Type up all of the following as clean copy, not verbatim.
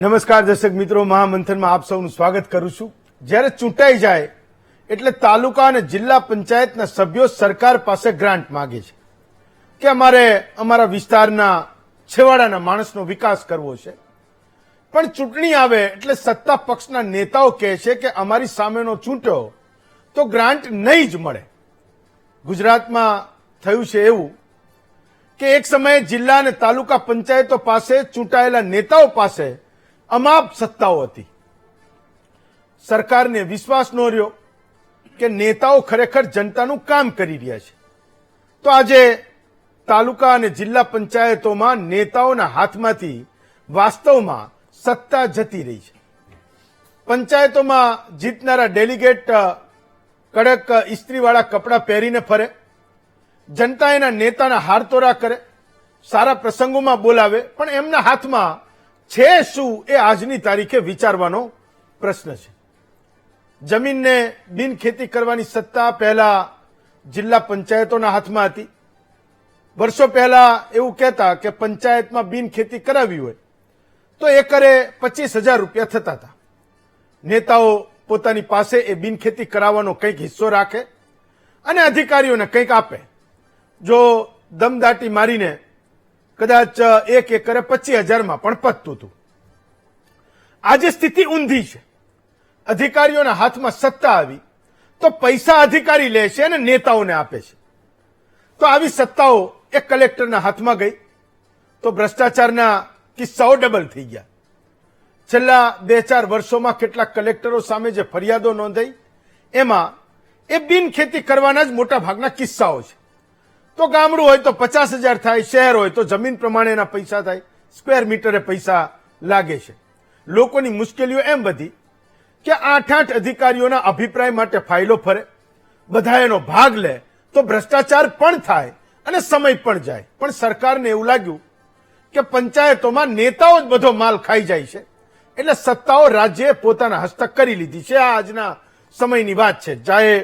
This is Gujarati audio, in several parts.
નમસ્કાર દર્શક મિત્રો, મહામંથનમાં આપ સૌનું સ્વાગત કરું છું। જ્યારે ચૂંટાઈ જાય એટલે તાલુકા અને જિલ્લા પંચાયતના સભ્યો સરકાર પાસે ગ્રાન્ટ માંગે છે કે અમારે અમારા વિસ્તારના છેવાડાના માણસનો વિકાસ કરવો છે, પણ ચૂંટણી આવે એટલે સત્તા પક્ષના નેતાઓ કહે છે કે અમારી સામેનો ચૂંટ્યો તો ગ્રાન્ટ નહીં જ મળે। ગુજરાતમાં થયું છે એવું કે એક સમયે જિલ્લા અને તાલુકા પંચાયતો પાસે ચૂંટાયેલા નેતાઓ પાસે અમાપ સત્તાઓ હતી। સરકારને વિશ્વાસ ન રહ્યો કે નેતાઓ ખરેખર જનતાનું કામ કરી રહ્યા છે, તો આજે તાલુકા અને જિલ્લા પંચાયતોમાં નેતાઓના હાથમાંથી વાસ્તવમાં સત્તા જતી રહી છે। પંચાયતોમાં જીતનારા ડેલિગેટ કડક ઇસ્ત્રીવાળા કપડાં પહેરીને ફરે, જનતા એના નેતાના હારતોરા કરે, સારા પ્રસંગોમાં બોલાવે, પણ એમના હાથમાં છે શું એ આજની તારીખે વિચારવાનો પ્રશ્ન છે। જમીનને બિનખેતી કરવાની સત્તા પહેલા જિલ્લા પંચાયતોના હાથમાં હતી। વર્ષો પહેલા એવું કહેતા કે પંચાયતમાં બિનખેતી કરાવી હોય તો એકરે 25,000 રૂપિયા થતા હતા। નેતાઓ પોતાની પાસે એ બિનખેતી કરાવવાનો કંઈક હિસ્સો રાખે અને અધિકારીઓને કંઈક આપે। જો દમદાટી મારીને કદાચ એક એકરે 25,000માં પણ પતતું હતું। આજે સ્થિતિ ઊંધી છે। અધિકારીઓના હાથમાં સત્તા આવી તો પૈસા અધિકારી લે છે અને નેતાઓને આપે છે। તો આવી સત્તાઓ એક કલેક્ટરના હાથમાં ગઈ તો ભ્રષ્ટાચારના કિસ્સાઓ ડબલ થઈ ગયા। છેલ્લા 2-4 વર્ષોમાં કેટલાક કલેક્ટરો સામે જે ફરિયાદો નોંધાઈ એમાં એ બિનખેતી કરવાના જ મોટા ભાગના કિસ્સાઓ છે। તો ગામડું હોય તો 50,000 થાય, શહેર હોય તો જમીન પ્રમાણેના પૈસા થાય, સ્ક્વેર મીટરે પૈસા લાગે છે। લોકોની મુશ્કેલીઓ એમ વધી કે 8 અધિકારીઓના અભિપ્રાય માટે ફાઇલો ફરે, બધા એનો ભાગ લે તો ભ્રષ્ટાચાર પણ થાય અને સમય પણ જાય। પણ સરકારને એવું લાગ્યું કે પંચાયતોમાં નેતાઓ જ બધો માલ ખાઈ જાય છે, એટલે સત્તાઓ રાજ્યએ પોતાના હસ્તક કરી લીધી છે। આ આજના સમયની વાત છે। ચાહે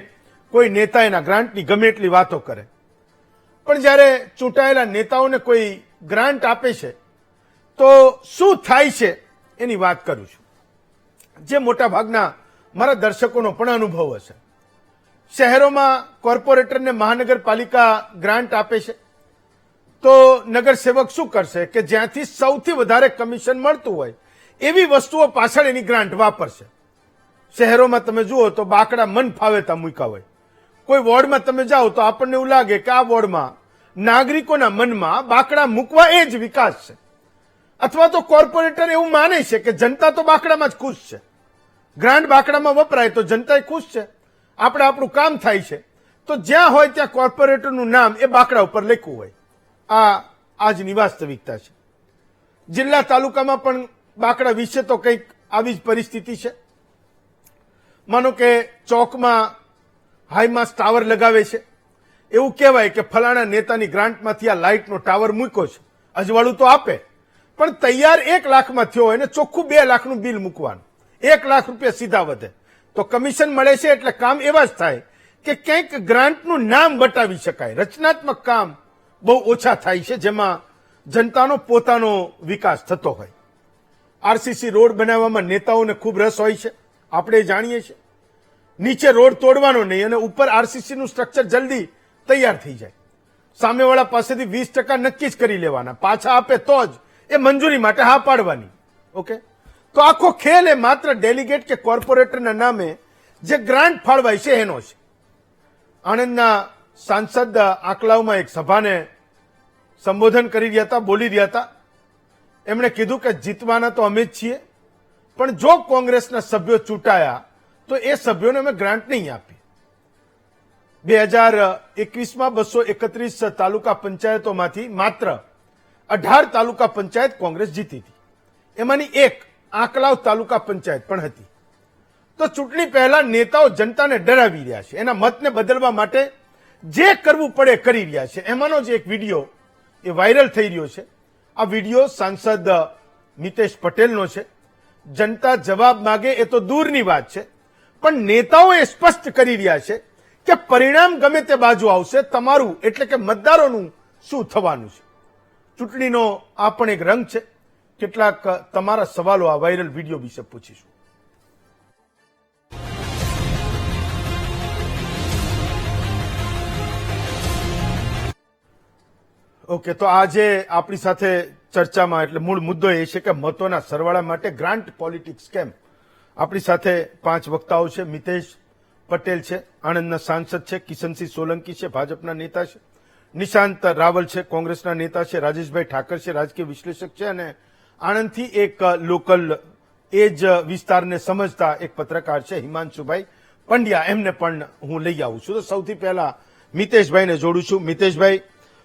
કોઈ નેતા એના ગ્રાન્ટની ગમે એટલી વાતો કરે, પણ જ્યારે ચૂંટાયેલા નેતાઓને કોઈ ગ્રાન્ટ આપે છે તો શું થાય છે એની વાત કરું છું, જે મોટા ભાગના મારા દર્શકોનો પણ અનુભવ હશે। શહેરોમાં કોર્પોરેટરને મહાનગરપાલિકા ગ્રાન્ટ આપે છે તો નગરસેવક શું કરશે કે જ્યાંથી સૌથી વધારે કમિશન મળતું હોય એવી વસ્તુઓ પાછળ એની ગ્રાન્ટ વાપરશે। શહેરોમાં તમે જુઓ તો બાકડા મન ફાવેતા મૂક્યા હોય। કોઈ વોર્ડમાં તમે જાઓ તો આપણને એવું લાગે કે આ વોર્ડમાં નાગરિકોના મનમાં બાકડા મૂકવા એ જ વિકાસ છે, અથવા તો કોર્પોરેટર એવું માને છે કે જનતા તો બાકડામાં જ ખુશ છે, ગ્રાન્ટ બાકડામાં વપરાય તો જનતા ખુશ છે, આપણે આપણું કામ થાય છે, તો જ્યાં હોય ત્યાં કોર્પોરેટરનું નામ એ બાકડા ઉપર લખ્યું હોય। આ આજની વાસ્તવિકતા છે। જિલ્લા તાલુકામાં પણ બાકડા વિશે તો કંઈક આવી જ પરિસ્થિતિ છે। માનો કે ચોકમાં હાઈમાસ્ટ ટાવર લગાવે છે, એવું કહેવાય કે ફલાણા નેતાની ગ્રાન્ટમાંથી આ લાઇટનો ટાવર મૂક્યો છે, અજવાળું તો આપે, પણ તૈયાર 1 લાખમાં થયો હોય ને ચોખ્ખું 2 લાખનું બિલ મૂકવાનું, 1 લાખ રૂપિયા સીધા વધે તો કમિશન મળે છે। એટલે કામ એવા જ થાય કે કંઈક ગ્રાન્ટનું નામ બતાવી શકાય। રચનાત્મક કામ બહુ ઓછા થાય છે જેમાં જનતાનો પોતાનો વિકાસ થતો હોય। આરસીસી રોડ બનાવવામાં નેતાઓને ખૂબ રસ હોય છે, આપણે જાણીએ છીએ। નીચે રોડ તોડવાનો નહીં અને ઉપર આરસીસીનું સ્ટ્રક્ચર જલ્દી તૈયાર થઈ જાય। સામેવાળા પાસેથી 20% નક્કી જ કરી લેવાના, પાછા આપે તો જ એ મંજૂરી માટે હા પાડવાની। ઓકે, તો આખો ખેલ એ માત્ર ડેલિગેટ કે કોર્પોરેટરના નામે જે ગ્રાન્ટ ફાળવાય છે એનો છે। આણંદના સાંસદ આંકલાવમાં એક સભાને સંબોધન કરી રહ્યા હતા, બોલી રહ્યા હતા। એમણે કીધું કે જીતવાના તો અમે જ છીએ, પણ જો કોંગ્રેસના સભ્યો ચૂંટાયા તો એ સભ્યોને અમે ગ્રાન્ટ નહીં આપી। 2021માં 231 તાલુકા પંચાયતોમાંથી માત્ર 18 તાલુકા પંચાયત કોંગ્રેસ જીતી હતી, એમાંની એક આંકલાવ તાલુકા પંચાયત પણ હતી। તો ચૂંટણી પહેલા નેતાઓ જનતાને ડરાવી રહ્યા છે, એના મતને બદલવા માટે જે કરવું પડે કરી રહ્યા છે। એમાંનો જ એક વિડીયો એ વાયરલ થઈ રહ્યો છે। આ વિડીયો સાંસદ મિતેશ પટેલનો છે। જનતા જવાબ માગે એ તો દૂરની વાત છે, પણ નેતાઓ એ સ્પષ્ટ કરી રહ્યા છે કે પરિણામ ગમે તે બાજુ આવશે, તમારું એટલે કે મતદારોનું શું થવાનું છે। ચૂંટણીનો આ પણ એક રંગ છે। કેટલાક તમારા સવાલો આ વાયરલ વિડીયો વિશે પૂછીશું. ઓકે, તો આજે આપણી સાથે ચર્ચામાં એટલે મૂળ મુદ્દો એ છે કે મતોના સરવાળા માટે ગ્રાન્ટ પોલિટિક્સ કેમ. આપણી સાથે 5 વક્તાઓ છે. મિતેશ પટેલ છે, આણંદના સાંસદ છે. કિશનસિંહ સોલંકી છે, ભાજપના નેતા છે. નિશાંત રાવલ છે, કોંગ્રેસના નેતા છે. રાજેશભાઈ ઠાકર છે, રાજકીય વિશ્લેષક છે. અને આણંદથી એક લોકલ એ જ વિસ્તારને સમજતા એક પત્રકાર છે, હિમાંશુભાઈ પંડ્યા. એમને પણ હું લઈ આવું છું. તો સૌથી પહેલા મિતેશભાઈને જોડું છું. મિતેશભાઈ,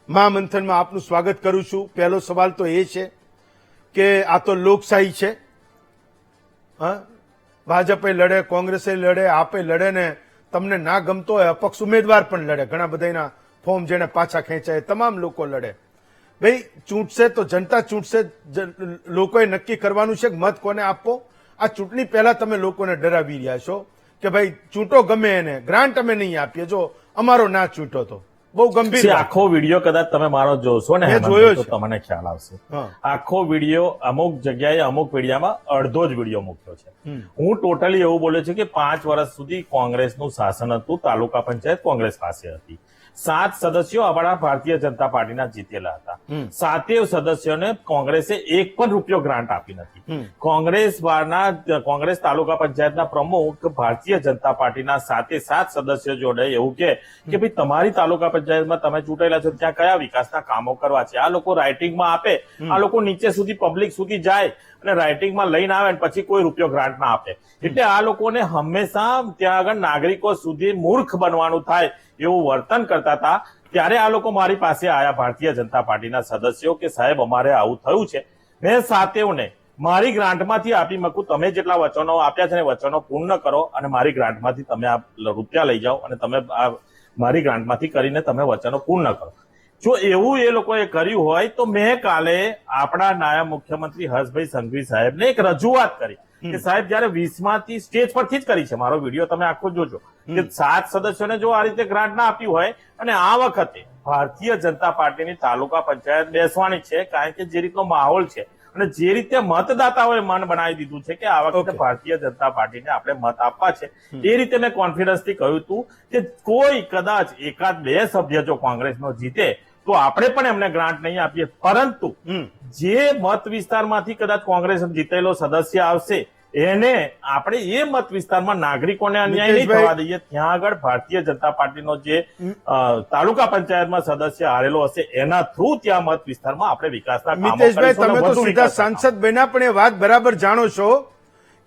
મહામંથનમાં આપનું સ્વાગત કરું છું. પહેલો સવાલ તો એ છે કે આ તો લોકશાહી છે. ભાજપે લડે, કોંગ્રેસે લડે, આપે લડે ને તમને ના ગમતો હોય અપક્ષ ઉમેદવાર પણ લડે. ઘણા બધાના ફોર્મ જેને પાછા ખેંચાય તમામ લોકો લડે. ભાઈ, ચૂંટશે તો જનતા ચૂંટશે. લોકોએ નક્કી કરવાનું છે કે મત કોને આપવો. આ ચૂંટણી પહેલા તમે લોકોને ડરાવી રહ્યા છો કે ભાઈ ચૂંટો ગમે એને, ગ્રાન્ટ અમે નહીં આપીએ જો અમારો ના ચૂંટો તો. બહુ ગંભીર. આખો વિડીયો કદાચ તમે મારો જોશો ને જોયો તો તમને ખ્યાલ આવશે. આખો વિડીયો અમુક જગ્યાએ અમુક મીડિયામાં અડધો જ વિડીયો મૂક્યો છે. હું ટોટલી એવું બોલ્યો છું કે 5 વર્ષ સુધી કોંગ્રેસનું શાસન હતું, તાલુકા પંચાયત કોંગ્રેસ પાસે હતી. 7 સદસ્યો આપણા ભારતીય જનતા પાર્ટીના જીતેલા હતા. 7 સદસ્યોને કોંગ્રેસે એક પણ રૂપિયો ગ્રાન્ટ આપી નથી. કોંગ્રેસ તાલુકા પંચાયતના પ્રમુખ ભારતીય જનતા પાર્ટીના 7 સદસ્યો જોડે એવું કે ભાઈ તમારી તાલુકા પંચાયતમાં તમે ચૂંટાયેલા છો ત્યાં કયા વિકાસના કામો કરવા છે. આ લોકો રાઇટિંગમાં આપે, આ લોકો નીચે સુધી પબ્લિક સુધી જાય અને રાઇટિંગમાં લઈને આવે પછી કોઈ રૂપિયો ગ્રાન્ટ ના આપે. એટલે આ લોકોને હંમેશા ત્યાં આગળ નાગરિકો સુધી મૂર્ખ બનવાનું થાય એવું વર્તન કરતા હતા. ત્યારે આ લોકો મારી પાસે આયા ભારતીય જનતા પાર્ટીના સદસ્યો કે સાહેબ અમારે આવું થયું છે. મેં 7ને મારી ગ્રાન્ટમાંથી આપી મૂકું, તમે જેટલા વચનો આપ્યા છે ને વચનો પૂર્ણ કરો અને મારી ગ્રાન્ટમાંથી તમે આ રૂપિયા લઈ જાઓ અને તમે આ મારી ગ્રાન્ટમાંથી કરીને તમે વચનો પૂર્ણ કરો. જો એવું એ લોકોએ કર્યું હોય તો મેં કાલે આપણા નાયબ મુખ્યમંત્રી હર્ષભાઈ સંઘવી સાહેબને એક રજૂઆત કરી કે સાહેબ જયારે 20માંથી સ્ટેજ પરથી જ કરી છે. મારો વિડીયો તમે આખો જોજો કે 7 સદસ્યોને જો આ રીતે ગ્રાન્ટ ના આપ્યું હોય અને આ વખતે ભારતીય જનતા પાર્ટીની તાલુકા પંચાયત બેસવાની છે કારણ કે જે રીતનો માહોલ છે અને જે રીતે મતદાતાઓએ મન બનાવી દીધું છે કે આ વખતે ભારતીય જનતા પાર્ટીને આપણે મત આપવા છે, એ રીતે મેં કોન્ફિડન્સથી કહ્યું હતું કે કોઈ કદાચ 1-2 સભ્ય જો કોંગ્રેસનો જીતે તો આપણે પણ એમને ગ્રાન્ટ નહીં આપીએ, પરંતુ જે મત વિસ્તારમાંથી કદાચ કોંગ્રેસ જીતેલો સદસ્ય આવશે એને આપણે એ મત વિસ્તારમાં નાગરિકોને અન્યાય નહીં થવા દઈએ. ત્યાં આગળ ભારતીય જનતા પાર્ટીનો જે તાલુકા પંચાયતમાં સદસ્ય હારેલો હશે એના થ્રુ ત્યાં મત વિસ્તારમાં આપણે વિકાસના કામો કરીશું. મિતેશભાઈ, તમે તો સીધા સાંસદ બન્યા પણ એ વાત બરાબર જાણો છો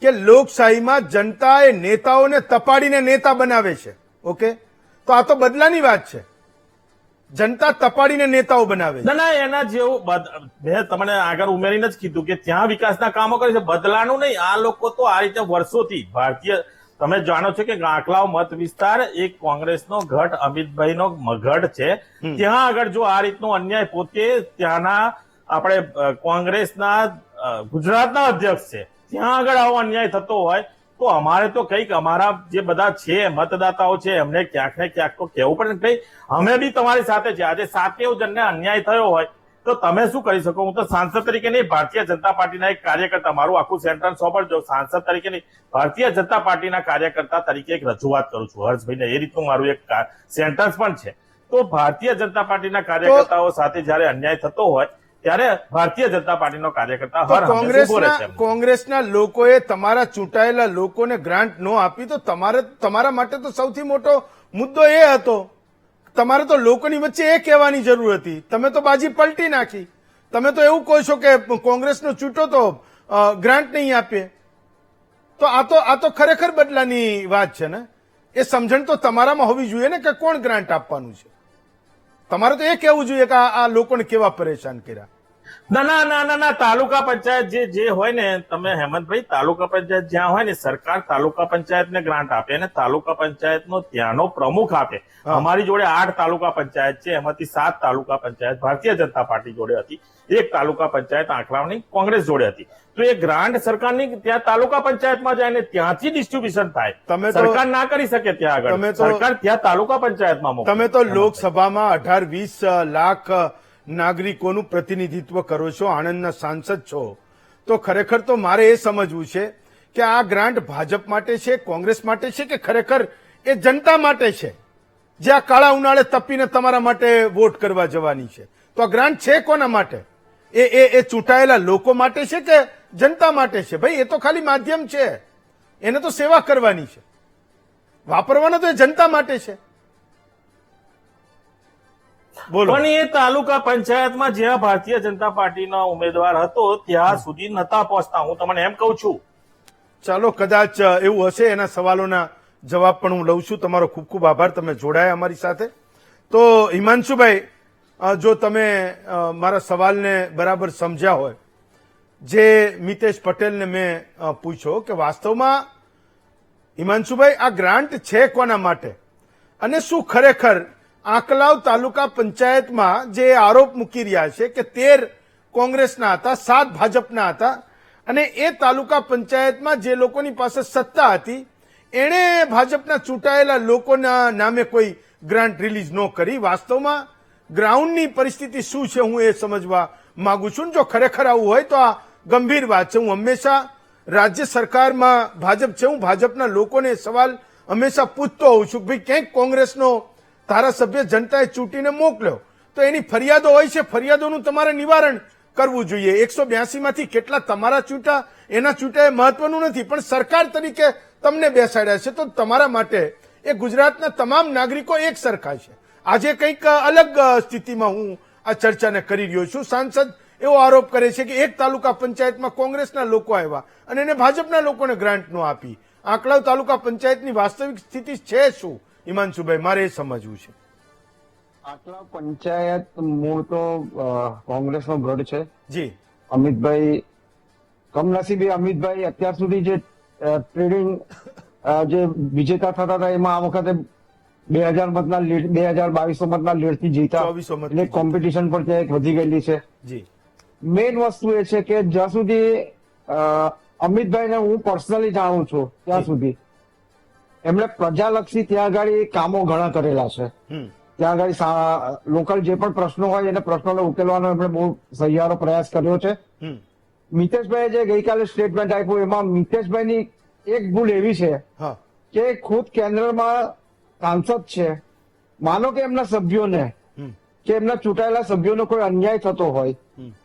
કે લોકશાહીમાં જનતા એ નેતાઓને તપાડીને નેતા બનાવે છે. ઓકે, તો આ તો બદલાની વાત છે. જનતા તપાડીને નેતાઓ બનાવે છે. ના, એના જેવું મેં તમને આગળ ઉમેરીને જ કીધું કે ત્યાં વિકાસના કામો કરે છે, બદલાનું નહીં. આ લોકો તો આ રીતે વર્ષોથી ભારતીય તમે જાણો છો કે આંકલાવ મત વિસ્તાર એક કોંગ્રેસનો ગઢ અમિતભાઈનો ગઢ છે. ત્યાં આગળ જો આ રીતનો અન્યાય પોતે ત્યાંના આપણે કોંગ્રેસના ગુજરાતના અધ્યક્ષ છે ત્યાં આગળ આવો અન્યાય થતો હોય તો અમારે તો કંઈક અમારા જે બધા છે મતદાતાઓ છે એમને ક્યાંક ને ક્યાંક તો કહેવું પડે. ભાઈ અમે બી તમારી સાથે છે. આજે 7 જણને અન્યાય થયો હોય તો તમે શું કરી શકો? હું તો સાંસદ તરીકે નહીં, ભારતીય જનતા પાર્ટીના એક કાર્યકર્તા, મારું આખું સેન્ટેન્સ સોંપડજો, સાંસદ તરીકે નહીં ભારતીય જનતા પાર્ટીના કાર્યકર્તા તરીકે એક રજૂઆત કરું છું હર્ષભાઈને. એ રીતનું મારું એક સેન્ટેન્સ પણ છે. તો ભારતીય જનતા પાર્ટીના કાર્યકર્તાઓ સાથે જયારે અન્યાય થતો હોય ત્યારે ભારતીય જનતા પાર્ટીનો કાર્યકર્તા કોંગ્રેસના લોકોએ તમારા ચૂંટાયેલા લોકોને ગ્રાન્ટ ન આપી તો તમારા માટે તો સૌથી મોટો મુદ્દો એ હતો. તમારે તો લોકોની વચ્ચે એ કહેવાની જરૂર હતી. તમે તો બાજી પલટી નાખી. તમે તો એવું કહો છો કે કોંગ્રેસનો ચૂંટો તો ગ્રાન્ટ નહીં આપીએ. તો આ તો ખરેખર બદલાની વાત છે ને. એ સમજણ તો તમારામાં હોવી જોઈએ ને કે કોણ ગ્રાન્ટ આપવાનું છે. તમારે તો એ કહેવું જોઈએ કે આ લોકોને કેવા પરેશાન કર્યા. ના, તાલુકા પંચાયત જે હોય ને, તમે હેમંતભાઈ તાલુકા પંચાયત જ્યાં હોય ને સરકાર તાલુકા પંચાયતને ગ્રાન્ટ આપે અને તાલુકા પંચાયતનો ત્યાંનો પ્રમુખ આપે. અમારી જોડે 8 તાલુકા પંચાયત છે, એમાંથી 7 તાલુકા પંચાયત ભારતીય જનતા પાર્ટી જોડે હતી, 1 તાલુકા પંચાયત આંકલાવની કોંગ્રેસ જોડે હતી. તો એ ગ્રાન્ટ સરકારની ત્યાં તાલુકા પંચાયતમાં જાય ને ત્યાંથી ડિસ્ટ્રીબ્યુશન થાય. સરકાર ના કરી શકે ત્યાં આગળ, સરકાર ત્યાં તાલુકા પંચાયતમાં મોકલે. તમે તો લોકસભામાં 18-20 લાખ નાગરિકોનું પ્રતિનિધિત્વ કરો છો, આણંદના સાંસદ છો, તો ખરેખર તો મારે એ સમજવું છે કે આ ગ્રાન્ટ ભાજપ માટે છે, કોંગ્રેસ માટે છે કે ખરેખર એ જનતા માટે છે, જે આ કાળા ઉનાળે તપીને તમારા માટે વોટ કરવા જવાની છે. તો આ ગ્રાન્ટ છે કોના માટે? એ ચૂંટાયેલા લોકો માટે છે કે જનતા માટે છે? ભાઈ એ તો ખાલી માધ્યમ છે, એને તો સેવા કરવાની છે, વાપરવાનો તો એ જનતા માટે છે. બોલો. પણ એ તાલુકા પંચાયતમાં જ્યાં ભારતીય જનતા પાર્ટીનો ઉમેદવાર હતો ત્યાં સુધી નતા પહોંચતા. હું તમને એમ કઉ છું. ચાલો, કદાચ એવું હશે. એના સવાલોના જવાબ પણ હું લઉં છું. તમારો ખૂબ ખૂબ આભાર, તમે જોડાયા અમારી સાથે. તો હિમાંશુભાઈ, જો તમે મારા સવાલને બરાબર સમજ્યા હોય, જે મિતેશ પટેલને મેં પૂછ્યો કે વાસ્તવમાં હિમાંશુભાઈ આ ગ્રાન્ટ છે કોના માટે, અને શું ખરેખર આંકલાવ તાલુકા પંચાયતમાં જે આરોપ મૂકી રહ્યા છે કે 13 કોંગ્રેસના હતા, 7 ભાજપના હતા, અને એ તાલુકા પંચાયતમાં જે લોકોની પાસે સત્તા હતી એણે ભાજપના ચૂંટાયેલા લોકોના નામે કોઈ ગ્રાન્ટ રિલીઝ ન કરી. વાસ્તવમાં ગ્રાઉન્ડની પરિસ્થિતિ શું છે હું એ સમજવા માંગુ છું. જો ખરેખર આવું હોય તો આ ગંભીર વાત છે. હું હંમેશા રાજ્ય સરકારમાં ભાજપ છે, હું ભાજપના લોકોને સવાલ હંમેશા પૂછતો હોઉં છું કે ભાઈ ક્યાંક કોંગ્રેસનો ધારાસભ્ય જનતાએ ચૂંટીને મોકલ્યો તો એની ફરિયાદો હોય છે, ફરિયાદોનું તમારે નિવારણ કરવું જોઈએ. 182 માંથી કેટલા તમારા ચૂંટા એના ચૂંટા એ મહત્વનું નથી, પણ સરકાર તરીકે તમને બેસાડ્યા છે તો તમારા માટે એ ગુજરાતના તમામ નાગરિકો એક સરખા છે. આજે કંઈક અલગ સ્થિતિમાં હું આ ચર્ચાને કરી રહ્યો છું. સાંસદ એવો આરોપ કરે છે કે એક તાલુકા પંચાયતમાં કોંગ્રેસના લોકો આવ્યા અને એને ભાજપના લોકોને ગ્રાન્ટ ન આપી. આંકલાવ તાલુકા પંચાયતની વાસ્તવિક સ્થિતિ છે શું હિમાંશુભાઈ, મારે એ સમજવું છે. આંકલાવ પંચાયત મૂળ તો કોંગ્રેસનો ગઢ છે. જી. અમિતભાઈ, કમનસીબે અમિતભાઈ અત્યાર સુધી જે ટ્રેડિંગ જે વિજેતા થતા હતા એમાં આ વખતે 2000 મતના લીડ, 2200 મતના લીડથી જીતા, 2400 મતથી એટલે કોમ્પિટિશન પણ ત્યાં એક વધી ગયેલી છે. જી. મેઇન વસ્તુ એ છે કે જ્યાં સુધી અમિતભાઈને હું પર્સનલી જાણું છું ત્યાં સુધી એમણે પ્રજાલક્ષી ત્યાં આગળ કામો ઘણા કરેલા છે. ત્યાં આગળ લોકલ જે પણ પ્રશ્નો હોય એને પ્રશ્નોને ઉકેલવાનો એમણે બહુ સહિયારો પ્રયાસ કર્યો છે. મિતેશભાઈએ જે ગઈકાલે સ્ટેટમેન્ટ આપ્યું એમાં મિતેશભાઈની એક ભૂલ એવી છે કે ખુદ કેન્દ્રમાં સાંસદ છે, માનો કે એમના સભ્યોને કે એમના ચૂંટાયેલા સભ્યોનો કોઈ અન્યાય થતો હોય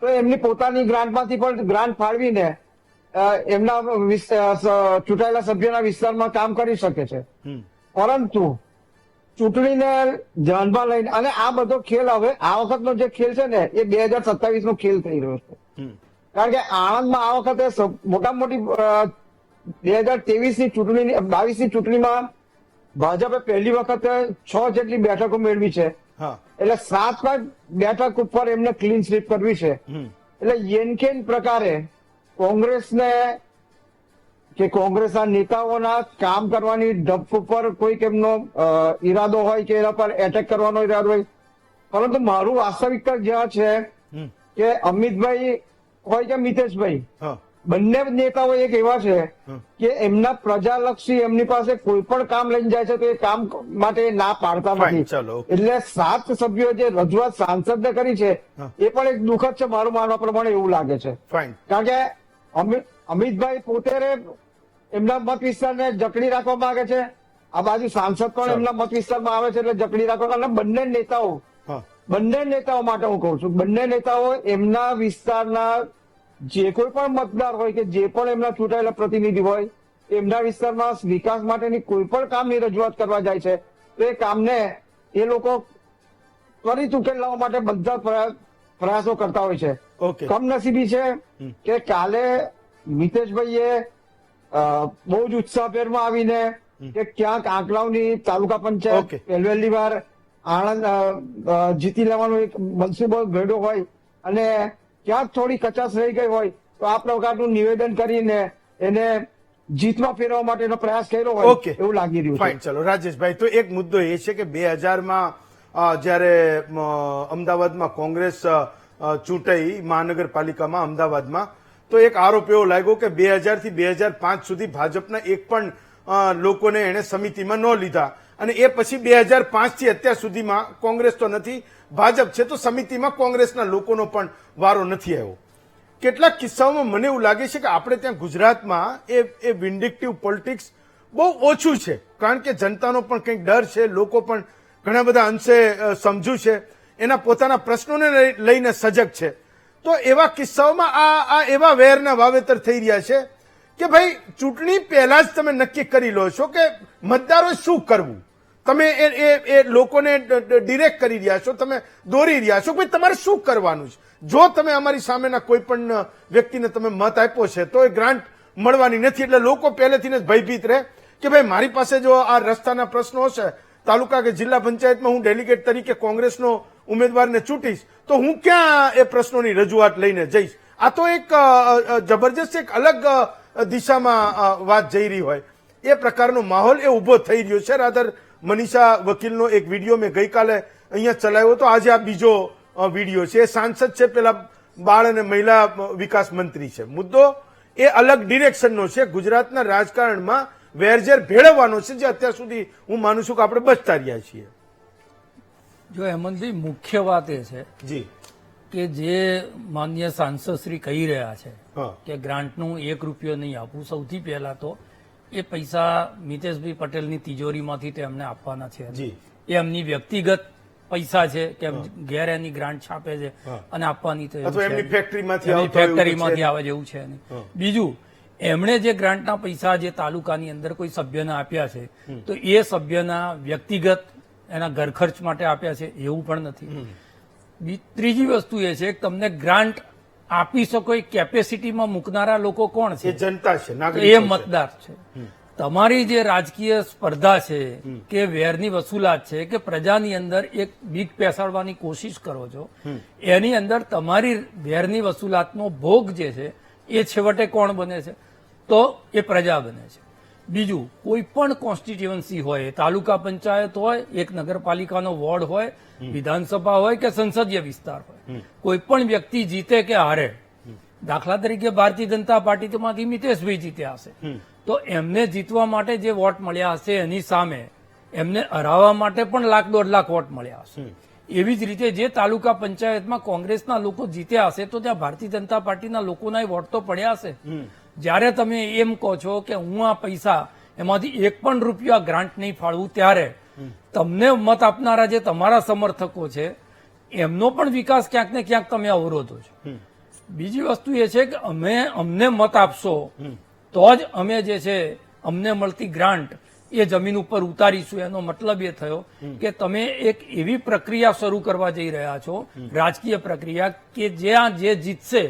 તો એમની પોતાની ગ્રાન્ટમાંથી પણ ગ્રાન્ટ ફાળવીને એમના ચૂંટાયેલા સભ્યોના વિસ્તારમાં કામ કરી શકે છે. પરંતુ ચૂંટણીને ધ્યાનમાં લઈને, અને આ બધો ખેલ હવે આ વખતનો જે ખેલ છે ને એ 2027 નો ખેલ થઈ રહ્યો છે. કારણ કે આણંદમાં આ વખતે મોટામાં મોટી 2023 ની ચૂંટણી, 22 ની ચૂંટણીમાં ભાજપે પહેલી વખતે 6 જેટલી બેઠકો મેળવી છે. એટલે 7 બેઠક ઉપર એમને ક્લીન સ્વીપ કરવી છે. એટલે યેનકેન પ્રકારે કોંગ્રેસને કે કોંગ્રેસના નેતાઓના કામ કરવાની ડપ ઉપર કોઈક એમનો ઈરાદો હોય કે એના પર એટેક કરવાનો ઈરાદો હોય. પરંતુ મારું વાસ્તવિકતા જ્યાં છે કે અમિતભાઈ હોય કે મિતેશભાઈ, બંને નેતાઓ એક એવા છે કે એમના પ્રજાલક્ષી એમની પાસે કોઈ પણ કામ લઈને જાય છે તો એ કામ માટે ના પાડતા નથી. એટલે 7 સભ્યો જે રજૂઆત સાંસદને કરી છે એ પણ એક દુઃખદ છે મારું માનવા પ્રમાણે એવું લાગે છે. કારણ કે અમિતભાઈ પોતે એમના મત વિસ્તારને જકડી રાખવા માંગે છે, આ બાજુ સાંસદ પણ એમના મત વિસ્તારમાં આવે છે એટલે જકડી રાખવા. અને બંને નેતાઓ માટે હું કહું છું, બંને નેતાઓ એમના વિસ્તારના જે કોઈ પણ મતદાર હોય કે જે પણ એમના ચૂંટાયેલા પ્રતિનિધિ હોય એમના વિસ્તારમાં વિકાસ માટેની કોઈ પણ કામની રજૂઆત કરવા જાય છે તો એ કામને એ લોકો ત્વરિત ઉકેલ લાવવા માટે બધા પ્રયાસો કરતા હોય છે. કમનસીબી છે કે કાલે મિતેશભાઈએ બહુ જ ઉત્સાહભેરમાં આવીને કે ક્યાંક આંકલાવની તાલુકા પંચાયત પહેલી વાર આણંદ જીતી લેવાનો એક મનસુબો ઘડ્યો હોય અને ક્યાંક થોડી કચાશ રહી ગઈ હોય તો આ પ્રકારનું નિવેદન કરીને એને જીતમાં ફેરવવા માટેનો પ્રયાસ કર્યો હોય એવું લાગી રહ્યું છે. ચલો રાજેશભાઈ, તો એક મુદ્દો એ છે કે 2000માં જયારે અમદાવાદમાં કોંગ્રેસ ચૂંટાઈ મહાનગરપાલિકામાં અમદાવાદમાં, તો એક આરોપ એવો લાગ્યો કે 2000 થી 2005 સુધી ભાજપના એક પણ લોકોને એને સમિતિમાં ન લીધા, અને એ પછી 2005 થી અત્યાર સુધીમાં કોંગ્રેસ તો નથી, ભાજપ છે, તો સમિતિમાં કોંગ્રેસના લોકોનો પણ વારો નથી આવ્યો. કેટલાક કિસ્સાઓમાં મને એવું લાગે છે કે આપણે ત્યાં ગુજરાતમાં એ વિન્ડિક્ટિવ પોલિટિક્સ બહુ ઓછું છે, કારણ કે જનતાનો પણ કંઈક ડર છે, લોકો પણ ઘણા બધા અંશે સમજુ છે, એના પોતાના પ્રશ્નોને લઈને સજગ છે. તો એવા કિસ્સાઓમાં આ એવા વેરના વાવેતર થઈ રહ્યા છે કે ભાઈ ચૂંટણી પહેલા જ તમે નક્કી કરી લો છો કે મતદારોએ શું કરવું. તમે એ લોકોને ડિરેક્ટ કરી રહ્યા છો, તમે દોરી રહ્યા છો કે ભાઈ તમારે શું કરવાનું છે. જો તમે અમારી સામેના કોઈ પણ વ્યક્તિને તમે મત આપ્યો છે તો એ ગ્રાન્ટ મળવાની નથી, એટલે લોકો પહેલેથી જ ભયભીત રહે કે ભાઈ મારી પાસે જો આ રસ્તાના પ્રશ્નો હશે, તાલુકા કે જિલ્લા પંચાયતમાં હું ડેલિગેટ તરીકે કોંગ્રેસનો ઉમેદવારને ચૂંટીશ તો હું ક્યાં એ પ્રશ્નોની રજૂઆત લઈને જઈશ. આ તો એક જબરજસ્ત એક અલગ દિશામાં વાત જઈ રહી હોય એ પ્રકારનો માહોલ એ ઉભો થઈ રહ્યો છે. રાધર મનીષા વકીલનો એક વિડીયો મેં ગઈકાલે અહીંયા ચલાવ્યો હતો, આજે આ બીજો વિડીયો છે. એ સાંસદ છે, પેલા બાળ અને મહિલા વિકાસ મંત્રી છે. મુદ્દો એ અલગ ડિરેક્શનનો છે, ગુજરાતના રાજકારણમાં વેરઝેર ભેળવવાનો છે, જે અત્યાર સુધી હું માનું છું કે આપણે બચતા રહ્યા છીએ. જો હેમંતભાઈ, મુખ્ય વાત એ છે જી કે જે માન્ય સાંસદ શ્રી કહી રહ્યા છે હા. કે ગ્રાન્ટનું 1 રૂપિયો નહીં આપવું, સૌથી પહેલા તો એ પૈસા મિતેશભાઈ પટેલની તિજોરીમાંથી તેમને આપવાના છે. જી. એ એમની વ્યક્તિગત પૈસા છે કે ઘેર એની ગ્રાન્ટ છાપે છે હા. અને આપવાની તો એવું અથવા છે એમની નહીં. ફેક્ટરીમાંથી એમની આવતા હોય એવું ફેક્ટરીમાંથી છે. આવે જેવું છે નહીં. બીજું, એમણે જે ગ્રાન્ટના પૈસા જે તાલુકાની અંદર કોઈ સભ્યને આપ્યા છે તો એ સભ્યના વ્યક્તિગત એના ઘર ખર્ચ માટે આપ્યા છે એવું પણ નથી. ત્રીજી વસ્તુ એ છે કે તમને ગ્રાન્ટ આપી શકો એ કેપેસિટીમાં મૂકનારા લોકો કોણ એ છે? જનતા છે, એ નાગરિકો છે. મતદાર છે. તમારી જે રાજકીય સ્પર્ધા છે કે વેરની વસૂલાત છે કે પ્રજાની અંદર એક બીક પેસાડવાની કોશિશ કરો છો, એની અંદર તમારી વેરની વસૂલાતનો ભોગ જે છે એ છેવટે કોણ બને છે? તો એ પ્રજા બને છે. બીજું, કોઈ પણ કોન્સ્ટિટ્યુઅન્સી હોય, તાલુકા પંચાયત હોય, એક નગરપાલિકાનો વોર્ડ હોય, વિધાનસભા હોય કે સંસદીય વિસ્તાર હોય, કોઈ પણ વ્યક્તિ જીતે કે હારે, દાખલા તરીકે ભારતીય જનતા પાર્ટીમાંથી મિતેશભાઈ જીત્યા હશે તો એમને જીતવા માટે જે વોટ મળ્યા હશે એની સામે એમને હરાવવા માટે પણ 1,00,000-1.5 લાખ વોટ મળ્યા હશે. એવી જ રીતે જે તાલુકા પંચાયતમાં કોંગ્રેસના લોકો જીત્યા હશે તો ત્યાં ભારતીય જનતા પાર્ટીના લોકોના વોટ તો પડ્યા હશે. જ્યારે તમે એમ કહો છો કે હું આ પૈસા એમાંથી 1 પણ રૂપિયો આ ગ્રાન્ટ નહીં ફાળવું, ત્યારે તમને મત આપનારા જે તમારા સમર્થકો છે એમનો પણ વિકાસ ક્યાંક ને ક્યાંક તમે અવરોધો છો. બીજી વસ્તુ એ છે કે અમને મત આપશો તો જ અમે જે છે અમને મળતી ગ્રાન્ટ એ જમીન ઉપર ઉતારીશું. એનો મતલબ એ થયો કે તમે એક એવી પ્રક્રિયા શરૂ કરવા જઈ રહ્યા છો, રાજકીય પ્રક્રિયા, કે જ્યાં જે જીતશે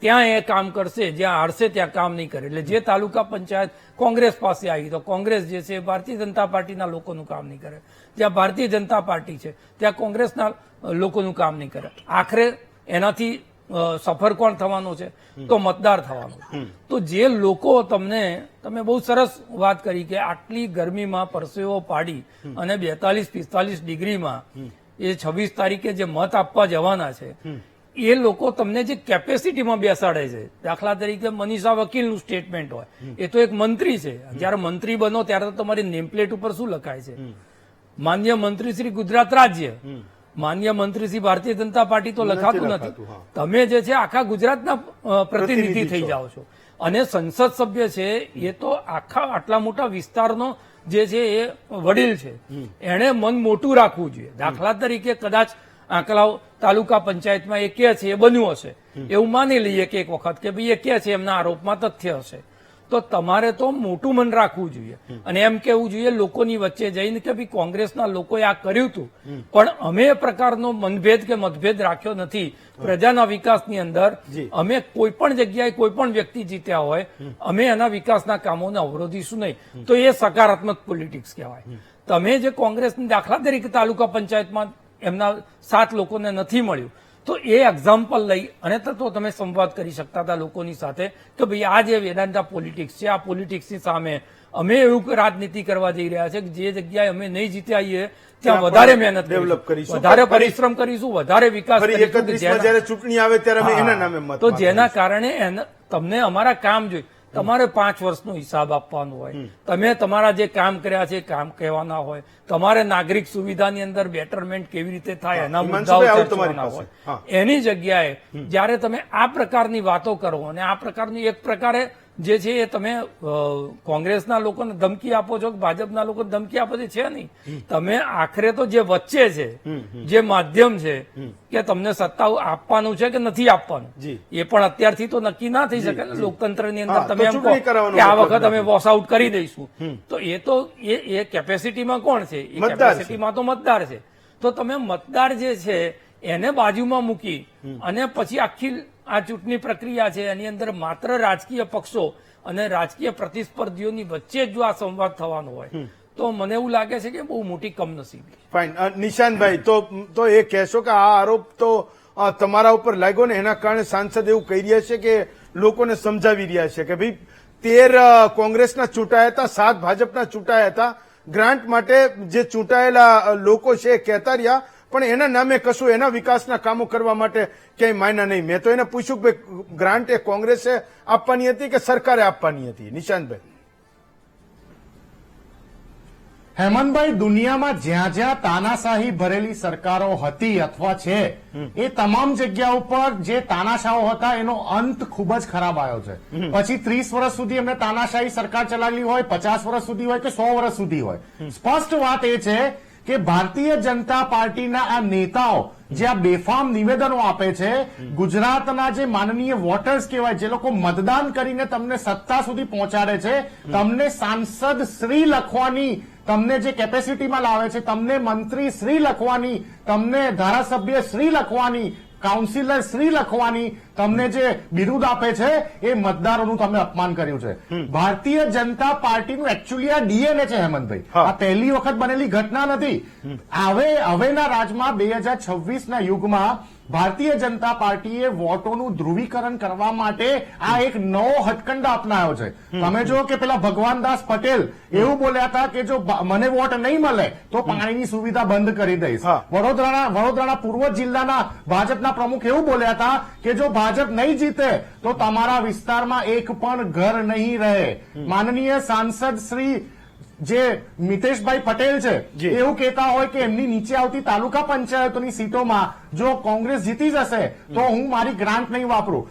ત્યાં એ કામ કરશે, જ્યાં હારશે ત્યાં કામ નહીં કરે. એટલે જે તાલુકા પંચાયત કોંગ્રેસ પાસે આવી તો કોંગ્રેસ જે છે ભારતીય જનતા પાર્ટીના લોકોનું કામ નહીં કરે, જ્યાં ભારતીય જનતા પાર્ટી છે ત્યાં કોંગ્રેસના લોકોનું કામ નહીં કરે. આખરે એનાથી સફર કોણ થવાનો છે? તો મતદાર થવાનો. તો જે લોકો તમે બહુ સરસ વાત કરી કે આટલી ગરમીમાં પરસેવો પાડી અને 42-45 ડિગ્રીમાં એ 26 તારીખે જે મત આપવા જવાના છે એ લોકો તમને જે કેપેસિટીમાં બેસાડે છે, દાખલા તરીકે મનીષા વકીલનું સ્ટેટમેન્ટ હોય, એ તો એક મંત્રી છે. જયારે મંત્રી બનો ત્યારે તો તમારી નેમપ્લેટ ઉપર શું લખાય છે? માન્ય મંત્રી શ્રી ગુજરાત રાજ્ય, માન્ય મંત્રી શ્રી ભારતીય જનતા પાર્ટી તો લખાતું નથી. તમે જે છે આખા ગુજરાતના પ્રતિનિધિ થઈ જાઓ છો. અને સંસદ સભ્ય છે એ તો આખા આટલા મોટા વિસ્તારનો જે છે એ વડીલ છે, એણે મન મોટું રાખવું જોઈએ. દાખલા તરીકે કદાચ આંકલાવ તાલુકા પંચાયતમાં એ કે છે એ બન્યું હશે, એવું માની લઈએ કે એક વખત કે ભાઈ એ કે છે એમના આરોપમાં તથ્ય હશે, તો તમારે તો મોટું મન રાખવું જોઈએ અને એમ કેવું જોઈએ લોકોની વચ્ચે જઈને કે ભાઈ કોંગ્રેસના લોકોએ આ કર્યું હતું પણ અમે એ પ્રકારનો મનભેદ કે મતભેદ રાખ્યો નથી. પ્રજાના વિકાસની અંદર અમે કોઈ પણ જગ્યાએ કોઈ પણ વ્યક્તિ જીત્યા હોય, અમે એના વિકાસના કામોને અવરોધીશું નહીં. તો એ સકારાત્મક પોલિટિક્સ કહેવાય. તમે જે કોંગ્રેસની દાખલા તરીકે તાલુકા પંચાયતમાં એમના 7 લોકોને નથી મળ્યું તો એ એક્ઝામ્પલ લઈ અને તો તમે સંવાદ કરી શકતા હતા લોકોની સાથે કે ભાઈ આ જે વેદાંતા પોલિટિક્સ છે, આ પોલિટિક્સની સામે અમે એવું રાજનીતિ કરવા જઈ રહ્યા છે કે જે જગ્યાએ અમે નહીં જીત્યા આવીએ ત્યાં વધારે મહેનત ડેવલપ કરીશું, વધારે પરિશ્રમ કરીશું, વધારે વિકાસ કરીશું. જયારે ચૂંટણી આવે ત્યારે અમે એના નામે મત તો જેના કારણે તમને અમારા કામ જોઈએ. તમારે 5 વર્ષનો હિસાબ આપવાનો હોય, તમે તમારા જે કામ કર્યા છે એ કામ કહેવાના હોય, તમારે નાગરિક સુવિધાની અંદર બેટરમેન્ટ કેવી રીતે થાય એના મુદ્દાઓ હિમાંશુભાઈ, આવું તમારી ચર્ચવાના પાસે. હા. હોય. એની જગ્યાએ જ્યારે તમે આ પ્રકારની વાતો કરો અને આ પ્રકારની એક પ્રકારે જે છે એ તમે કોંગ્રેસના લોકોને ધમકી આપો છો કે ભાજપના લોકોને ધમકી આપો છો, છે નહીં. તમે આખરે તો જે વચ્ચે છે, જે માધ્યમ છે કે તમને સત્તા આપવાનું છે કે નથી આપવાનું, જી. એ પણ અત્યારથી તો નક્કી ના થઈ શકે ને લોકતંત્રની અંદર. હા, તો તમે એમ કહો ચૂંટણી કરાવવાનો કે આ મતલબ વખત અમે નથી. વોશ આઉટ કરી દઈશું, તો એ કેપેસિટીમાં કોણ છે? એ મતદાર છે. કેપેસિટીમાં તો મતદાર છે. તો તમે મતદાર જે છે એને બાજુમાં મૂકી અને પછી આખી આ ચૂંટણી પ્રક્રિયા છે એની અંદર માત્ર રાજકીય પક્ષો અને રાજકીય પ્રતિસ્પર્ધીઓની વચ્ચે જ જો આ સંવાદ થવાનો હોય તો મને એવું લાગે છે કે બહુ મોટી કમનસીબી. ફાઇન. નિશાંતભાઈ, તો એ કહેશો કે આ આરોપ તો તમારા ઉપર લાગ્યો ને એના કારણે સાંસદ એવું કહી રહ્યા છે કે લોકોને સમજાવી રહ્યા છે કે ભાઈ 13 કોંગ્રેસના ચૂંટાયા હતા, 7 ભાજપના ચૂંટાયા હતા, ગ્રાન્ટ માટે જે ચૂંટાયેલા લોકો છે એ કહેતા રહ્યા, પણ એના નામે કશું એના વિકાસના કામો કરવા માટે ક્યાંય માયના નહીં. મેં તો એને પૂછ્યું કે ભાઈ ગ્રાન્ટ એ કોંગ્રેસે આપવાની હતી કે સરકારે આપવાની હતી? નિશાંતભાઈ. હેમંતભાઈ, દુનિયામાં જ્યાં જ્યાં તાનાશાહી ભરેલી સરકારો હતી અથવા છે એ તમામ જગ્યા ઉપર જે તાનાશાહો હતા એનો અંત ખૂબ જ ખરાબ આવ્યો છે. પછી 30 વર્ષ સુધી એમને તાનાશાહી સરકાર ચલાવેલી હોય, 50 વર્ષ સુધી હોય કે 100 વર્ષ સુધી હોય. સ્પષ્ટ વાત એ છે કે ભારતીય જનતા પાર્ટીના આ નેતાઓ જે આ બેફામ નિવેદનો આપે છે, ગુજરાતના જે માનનીય વોટર્સ કહેવાય, જે લોકો મતદાન કરીને તમને સત્તા સુધી પહોંચાડે છે, તમને સાંસદ શ્રી લખવાની, તમને જે કેપેસિટીમાં લાવે છે, તમને મંત્રી શ્રી લખવાની, તમને ધારાસભ્ય શ્રી લખવાની, કાઉન્સિલર શ્રી લખવાની, તમને જે બિરુદ આપે છે એ મતદારોનું તમે અપમાન કર્યું છે. ભારતીય જનતા પાર્ટીનું એકચ્યુઅલી આ ડીએનએ છે હેમંતભાઈ. આ પહેલી વખત બનેલી ઘટના નથી. હવેના રાજમાં 2026ના યુગમાં ભારતીય જનતા પાર્ટીએ વોટોનું ધ્રુવીકરણ કરવા માટે આ એક નવો હથકંડા અપનાવ્યો છે. તમે જો કે પેલા ભગવાનદાસ પટેલ એવું બોલ્યા હતા કે જો મને વોટ નહીં મળે તો પાણીની સુવિધા બંધ કરી દઈશ. વડોદરાના પૂર્વ જિલ્લાના ભાજપના પ્રમુખ એવું બોલ્યા હતા કે જો ભાજપ નહીં જીતે તો તમારા વિસ્તારમાં એક પણ ઘર નહીં રહે. માનનીય સાંસદ શ્રી જે મિતેશભાઈ પટેલ છે એવું કહેતા હોય કે એમની નીચે આવતી તાલુકા પંચાયતોની સીટોમાં જો કોંગ્રેસ જીતી જશે તો હું મારી ગ્રાન્ટ નહીં વાપરું.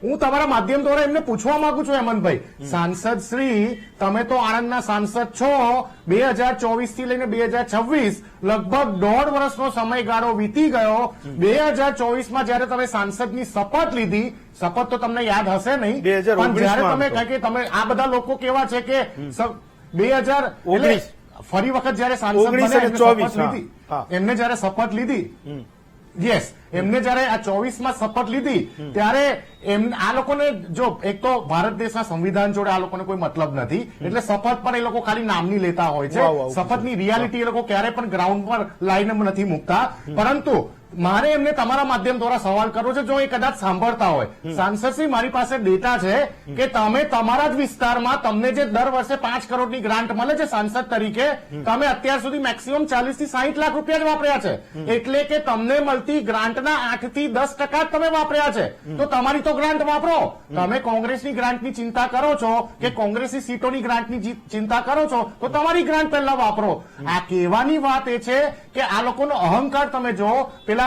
હું તમારા માધ્યમ દ્વારા એમને પૂછવા માંગુ છું હેમંતભાઈ, સાંસદ શ્રી, તમે તો આણંદના સાંસદ છો, 2024 થી લઈને 2026 લગભગ 1.5 વર્ષનો સમયગાળો વીતી ગયો. 2024માં જયારે તમે સાંસદની શપથ લીધી, શપથ તો તમને યાદ હશે નહીં, પણ જયારે તમે કહે કે તમે આ બધા લોકો કેવા છે કે 2019 ફરી વખત જયારે સાંસદ એમને જયારે શપથ લીધી, યસ, એમને જયારે આ 24માં શપથ લીધી ત્યારે આ લોકોને જો એક તો ભારત દેશના સંવિધાન જોડે આ લોકોને કોઈ મતલબ નથી, એટલે શપથ પર એ લોકો ખાલી નામની લેતા હોય છે. શપથની રિયાલિટી એ લોકો ક્યારે પણ ગ્રાઉન્ડ પર લાઈને નથી મૂકતા. પરંતુ મારે એમને તમારા માધ્યમ દ્વારા સવાલ કરવો છે, જો એ કદાચ સાંભળતા હોય. સાંસદશ્રી, મારી પાસે ડેટા છે કે તમે તમારા જ વિસ્તારમાં તમને જે દર વર્ષે 5 કરોડની ગ્રાન્ટ મળે છે સાંસદ તરીકે, તમે અત્યાર સુધી મેક્સિમમ 40 થી 60 લાખ રૂપિયા જ વાપર્યા છે. એટલે કે તમને મળતી ગ્રાન્ટના 8 થી 10% જ તમે વાપર્યા છે. તો તમારી તો ગ્રાન્ટ વાપરો. તમે કોંગ્રેસની ગ્રાન્ટની ચિંતા કરો છો કે કોંગ્રેસની સીટોની ગ્રાન્ટની ચિંતા કરો છો તો તમારી ગ્રાન્ટ પહેલા વાપરો. આ કહેવાની વાત એ છે કે આ લોકોનો અહંકાર તમે જો. પેલા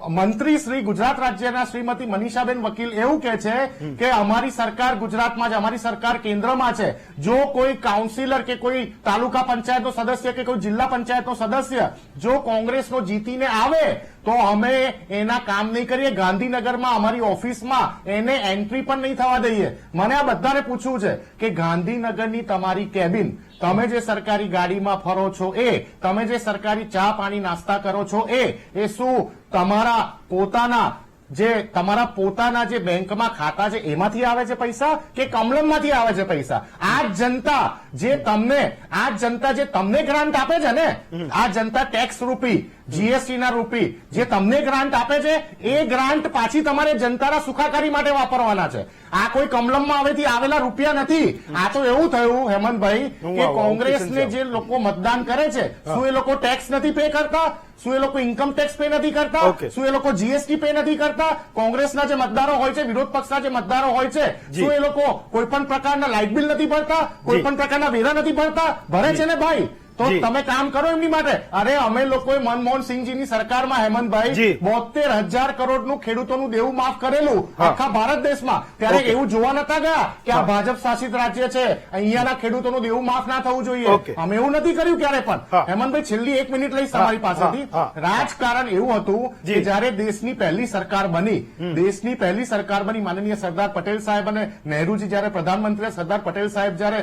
મંત્રી શ્રી ગુજરાત રાજ્યના શ્રીમતી મનીષાબેન વકીલ એવું કે છે કે અમારી સરકાર ગુજરાતમાં છે, અમારી સરકાર કેન્દ્રમાં છે. જો કોઈ કાઉન્સિલર કે કોઈ તાલુકા પંચાયતનો સદસ્ય કે કોઈ જિલ્લા પંચાયતનો સદસ્ય જો કોંગ્રેસનો જીતીને આવે તો અમે એના કામ નહીં કરીએ. ગાંધીનગરમાં અમારી ઓફિસમાં એને એન્ટ્રી પણ નહીં થવા દઈએ. મને આ બધાને પૂછવું છે કે ગાંધીનગરની તમારી કેબિન, તમે જે સરકારી ગાડીમાં ફરો છો એ, તમે જે સરકારી ચા પાણી નાસ્તા કરો છો એ શું તમારા પોતાના જે બેંકમાં ખાતા છે એમાંથી આવે છે પૈસા કે કમલમમાંથી આવે છે પૈસા? આ જનતા જે તમને ગ્રાન્ટ આપે છે ને, આ જનતા ટેક્સ રૂપી જીએસટી ના રૂપી જે તમને ગ્રાન્ટ આપે છે એ ગ્રાન્ટ પાછી તમારે જનતાના સુખાકારી માટે વાપરવાના છે. આ કોઈ કમલમમાં હવેથી આવેલા રૂપિયા નથી. આ તો એવું થયું હેમંતભાઈ કે કોંગ્રેસને જે લોકો મતદાન કરે છે શું એ લોકો ટેક્સ નથી પે કરતા? શું એ લોકો ઇન્કમ ટેક્સ પે નથી કરતા? Okay. શું એ લોકો જીએસટી પે નથી કરતા? કોંગ્રેસના જે મતદારો હોય છે, વિરોધ પક્ષના જે મતદારો હોય છે, શું એ લોકો કોઈ પણ પ્રકારના લાઇટ બિલ નથી ભરતા? કોઈ પણ પ્રકારના વેરા નથી ભરતા? ભરે છે ને ભાઈ. તો જી. તમે કામ કરો એમની માટે. અરે અમે લોકોએ મનમોહન સિંહજીની સરકારમાં હેમંતભાઈ જી. 72,000 કરોડનું ખેડૂતોનું દેવું માફ કરેલું આખા ભારત દેશમાં. ત્યારે Okay. એવું જોવા નતા ગયા કે આ ભાજપ શાસિત રાજ્ય છે, અહીંયાના ખેડૂતોનું દેવું માફ ના થવું જોઈએ. Okay. અમે એવું નથી કર્યું ક્યારે પણ. હા. હેમંતભાઈ છેલ્લી 1 મિનિટ લઈશ તમારી પાસેથી. હા. રાજકારણ એવું હતું જી. કે જયારે દેશની પહેલી સરકાર બની માનનીય સરદાર પટેલ સાહેબ અને નહેરુજી જયારે પ્રધાનમંત્રી, સરદાર પટેલ સાહેબ જયારે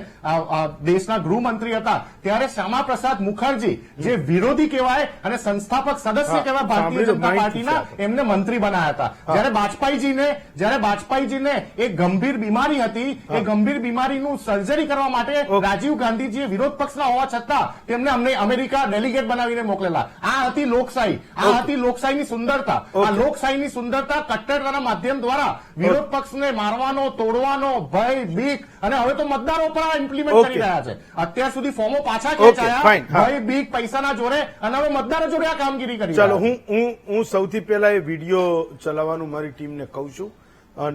દેશના ગૃહમંત્રી હતા, ત્યારે શ્યામાપ્રસાદ મુખર્જી જે વિરોધી કહેવાય અને સંસ્થાપક સદસ્ય કહેવાય ભારતીય સાંભળ્યું, જનતા માહિતી પાર્ટીના, છે. એમને મંત્રી બનાયા હતા. જ્યારે બાજપાઈજીને એક ગંભીર બીમારી હતી, એ ગંભીર બીમારીનું સર્જરી કરવા માટે રાજીવ ગાંધીજીએ વિરોધ પક્ષના હોવા છતાં તેમને અમને અમેરિકા ડેલિગેટ બનાવીને મોકલેલા. આ હતી લોકશાહી. આ હતી લોકશાહીની સુંદરતા. આ લોકશાહીની સુંદરતા કટ્ટરતાના માધ્યમ દ્વારા વિરોધ પક્ષને મારવાનો, તોડવાનો ભય, બીક અને હવે તો મતદારો પર આ ઇમ્પ્લિમેન્ટ કરી રહ્યા છે. અત્યાર સુધી ફોર્મો પાછા ખેંચાયા fine, હા. ભય, બીક, પૈસાના જોરે અને હવે મતદારો જોડે આ કામગીરી કરી ચાલો રહ્યા છે. હું સૌથી પહેલા એ વિડીયો ચલાવવાનું મારી ટીમને કહું છું.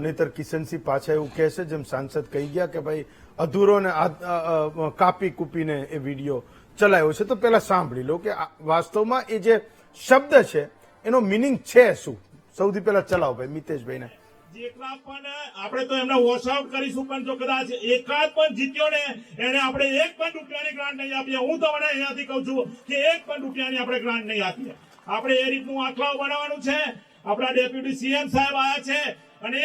નહીતર કિશનસિંહ પાછા એવું કહેશે જેમ સાંસદ કહી ગયા કે ભાઈ અધૂરો ને કાપી કૂપીને એ વિડીયો ચલાવ્યો છે. તો પહેલા સાંભળી લો કે વાસ્તવમાં એ જે શબ્દ છે એનો મિનિંગ છે શું. સૌથી પહેલા ચલાવો ભાઈ મિતેશભાઈને. જેટલા પણ આપણે તો એમને વોશ આઉટ કરીશું, પણ જો કદાચ એકાદ પણ જીત્યો ને એને આપણે 1 પણ રૂપિયાની ગ્રાન્ટ નહીં આપીએ. હું તમને અહીંયાથી કહું છું કે 1 પણ રૂપિયાની આપણે ગ્રાન્ટ નહીં આપીએ. આપણે એ રીતનું આંકડાઓ બનાવવાનું છે. આપણા ડેપ્યુટી સીએમ સાહેબ આવ્યા છે અને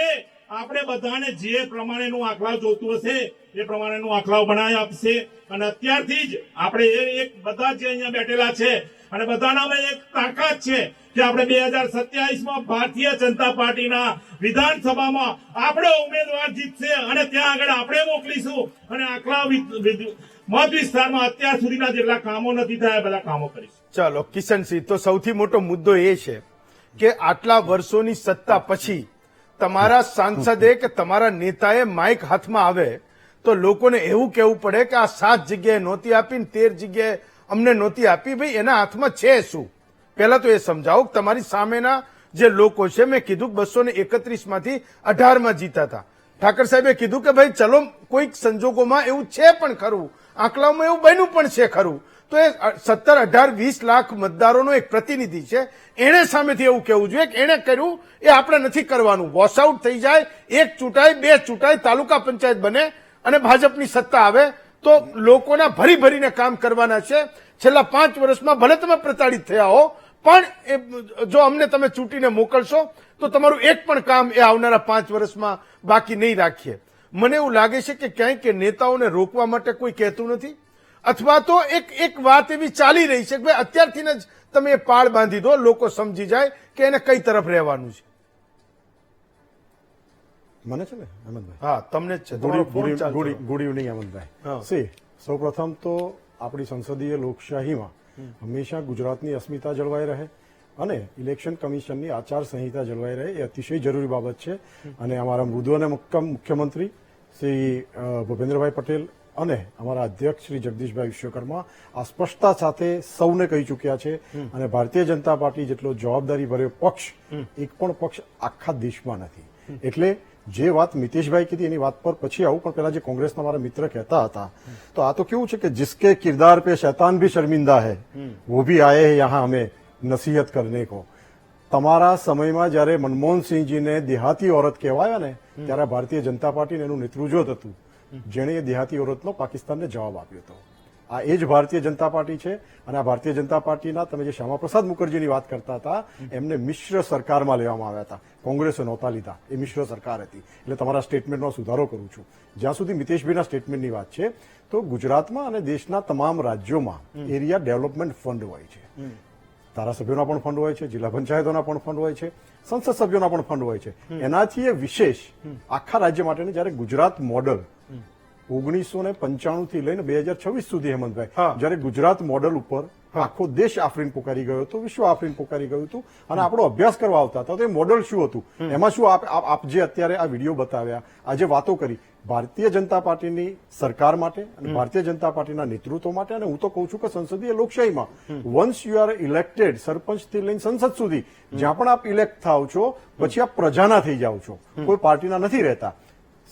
આપણે બધાને જે પ્રમાણેનું આંકડાઓ જોતું હશે એ પ્રમાણેનું આંકડાઓ બનાવી આપશે. અને અત્યારથી જ આપણે એક બધા જે અહીંયા બેઠેલા છે અને બધાનામાં એક તાકાત છે કે આપણે 2027માં ભારતીય જનતા પાર્ટીના વિધાનસભામાં આપણો ઉમેદવાર જીતશે અને ત્યાં આગળ આપણે મોકલીશું અને આખલા મત વિસ્તારમાં અત્યાર સુધીના જેટલા કામો નથી થયા બધા કામો કરીશું. ચાલો કિશનસિંહ, તો સૌથી મોટો મુદ્દો એ છે કે આટલા વર્ષોની સત્તા પછી તમારા સાંસદે કે તમારા નેતાએ માઇક હાથમાં આવે તો લોકોને એવું કહેવું પડે કે આ 7 જગ્યાએ નહોતી આપી ને 13 જગ્યાએ અમને નહોતી આપી. ભાઈ એના હાથમાં છે શું? પહેલા તો એ સમજાવો કે તમારી સામેના જે લોકો છે, મેં કીધું 231 માંથી 18માં જીતા હતા. ઠાકર સાહેબે કીધું કે ભાઈ ચલો કોઈક સંજોગોમાં એવું છે પણ ખરું, આંકડાઓમાં એવું બન્યું પણ છે ખરું. તો એ 17, 18, 20 લાખ મતદારોનો એક પ્રતિનિધિ છે, એને સામેથી એવું કહેવું જોઈએ કે એને કર્યું એ આપણે નથી કરવાનું. વોશ આઉટ થઈ જાય, 1 ચૂંટાય 2 ચૂંટાય, તાલુકા પંચાયત બને અને ભાજપની સત્તા આવે તો લોકોના ભરી ભરીને કામ કરવાના છે. છેલ્લા 5 વર્ષમાં ભલે તમે પ્રતાડિત થયા હો, પણ જો અમને તમે ચૂંટીને મોકલશો તો તમારું એક પણ કામ એ આવનારા 5 વર્ષમાં બાકી નહીં રાખીએ. મને એવું લાગે છે કે ક્યાંક કે નેતાઓને રોકવા માટે કોઈ કહેતું નથી, અથવા તો એક વાત એવી ચાલી રહી છે કે ભાઈ અત્યારથી જ તમે એ પાળ બાંધી દો, લોકો સમજી જાય કે એને કઈ તરફ રહેવાનું છે. મને છે ને હેમંતભાઈ, હા તમને જ છે. તમારો ફોન ચાલતો રહે. ગુડ ઇવનિંગ હેમંતભાઈ. હા. સૌ પ્રથમ તો આપણી સંસદીય લોકશાહીમાં હંમેશા ગુજરાતની અસ્મિતા જળવાઈ રહે અને ઇલેક્શન કમિશનની આચાર સંહિતા જળવાઈ રહે એ અતિશય જરૂરી બાબત છે. અને અમારા મૃદુ અને મક્કમ મુખ્યમંત્રી શ્રી ભૂપેન્દ્રભાઈ પટેલ અને અમારા અધ્યક્ષ શ્રી જગદીશભાઈ વિશ્વકર્મા આ સ્પષ્ટતા સાથે સૌને કહી ચૂક્યા છે. અને ભારતીય જનતા પાર્ટી જેટલો જવાબદારી ભર્યો પક્ષ એક પણ પક્ષ આખા દેશમાં નથી. એટલે જે વાત મિતેશભાઈ કીધી એની વાત પર પછી આવું, પણ પેલા જે કોંગ્રેસના મારા મિત્ર કહેતા હતા તો આ તો કેવું છે કે જિસકે કિરદાર પે શૈતાન ભી શર્મિંદા હૈ वो भी आए हैं यहाँ हमें नसीहत करने को. તમારા સમયમાં જયારે મનમોહનસિંહજીને દેહાતી औरत કહેવાયા ને ત્યારે ભારતીય જનતા પાર્ટીને એનું નેતૃત્વ હતું જેણે એ દેહાતી औरतનો પાકિસ્તાનને જવાબ આપ્યો હતો. આ એ જ ભારતીય જનતા પાર્ટી છે. અને આ ભારતીય જનતા પાર્ટીના તમે જે શ્યામાપ્રસાદ મુખર્જીની વાત કરતા હતા એમને મિશ્ર સરકારમાં લેવામાં આવ્યા હતા, કોંગ્રેસે નહોતા લીધા, એ મિશ્ર સરકાર હતી. એટલે તમારા સ્ટેટમેન્ટનો સુધારો કરું છું. જ્યાં સુધી મિતેશભાઈના સ્ટેટમેન્ટની વાત છે તો ગુજરાતમાં અને દેશના તમામ રાજ્યોમાં એરિયા ડેવલપમેન્ટ ફંડ હોય છે. ધારાસભ્યોના પણ ફંડ હોય છે, જિલ્લા પંચાયતોના પણ ફંડ હોય છે, સંસદ સભ્યોના પણ ફંડ હોય છે. એનાથી એ વિશેષ આખા રાજ્ય માટેની જયારે ગુજરાત મોડલ 1995 થી લઈને 2026 સુધી હેમંતભાઈ, જયારે ગુજરાત મોડલ ઉપર આખો દેશ આફરીન પોકારી ગયો હતો, વિશ્વ આફરીન પોકારી ગયું હતું અને આપણો અભ્યાસ કરવા આવતા હતા. તો એ મોડલ શું હતું, એમાં શું આપ જે અત્યારે આ વિડીયો બતાવ્યા, આજે વાતો કરી ભારતીય જનતા પાર્ટીની સરકાર માટે અને ભારતીય જનતા પાર્ટીના નેતૃત્વ માટે, અને હું તો કહું છું કે સંસદીય લોકશાહીમાં વન્સ યુ આર ઇલેક્ટેડ, સરપંચથી લઈને સંસદ સુધી જ્યાં પણ આપ ઇલેક્ટ થાવ છો પછી આપ પ્રજાના થઈ જાઓ છો, કોઈ પાર્ટીના નથી રહેતા.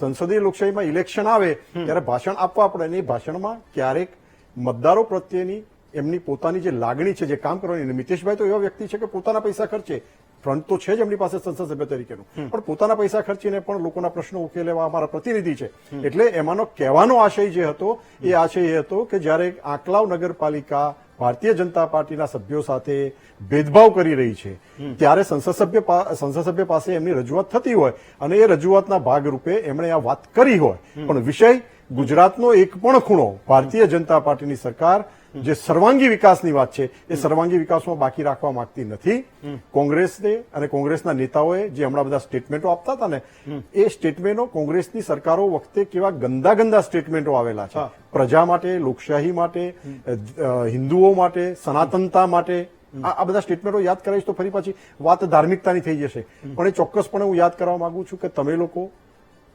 સંસદીય લોકશાહીમાં ઇલેક્શન આવે ત્યારે ભાષણ આપવા પડે, અને એ ભાષણમાં ક્યારેક મતદારો પ્રત્યેની એમની પોતાની જે લાગણી છે, જે કામ કરવાની, મિતેશભાઈ તો એવા વ્યક્તિ છે કે પોતાના પૈસા ખર્ચે, ફ્રન્ટ તો છે જ એમની પાસે સંસદ સભ્ય તરીકેનું, પણ પોતાના પૈસા ખર્ચીને પણ લોકોના પ્રશ્નો ઉકેલવા અમારા પ્રતિનિધિ છે. એટલે એમાંનો કહેવાનો આશય જે હતો એ આશય એ હતો કે જ્યારે આંકલાવ નગરપાલિકા ભારતીય જનતા પાર્ટીના સભ્યો સાથે ભેદભાવ કરી રહી છે ત્યારે સંસદ સભ્ય પાસે એમની રજૂઆત થતી હોય અને એ રજૂઆતના ભાગરૂપે એમણે આ વાત કરી હોય, પણ વિષય ગુજરાતનો એક પણ ખૂણો ભારતીય જનતા પાર્ટીની સરકાર જે સર્વાંગી વિકાસની વાત છે એ સર્વાંગી વિકાસમાં બાકી રાખવા માંગતી નથી. કોંગ્રેસને અને કોંગ્રેસના નેતાઓએ જે હમણાં બધા સ્ટેટમેન્ટો આપતા હતા ને, એ સ્ટેટમેન્ટો કોંગ્રેસની સરકારો વખતે કેવા ગંદા સ્ટેટમેન્ટો આવેલા છે પ્રજા માટે, લોકશાહી માટે, હિન્દુઓ માટે, સનાતનતા માટે. આ બધા સ્ટેટમેન્ટો યાદ કરાવીશ તો ફરી પાછી વાત ધાર્મિકતાની થઈ જશે, પણ એ ચોક્કસપણે હું યાદ કરવા માંગુ છું કે તમે લોકો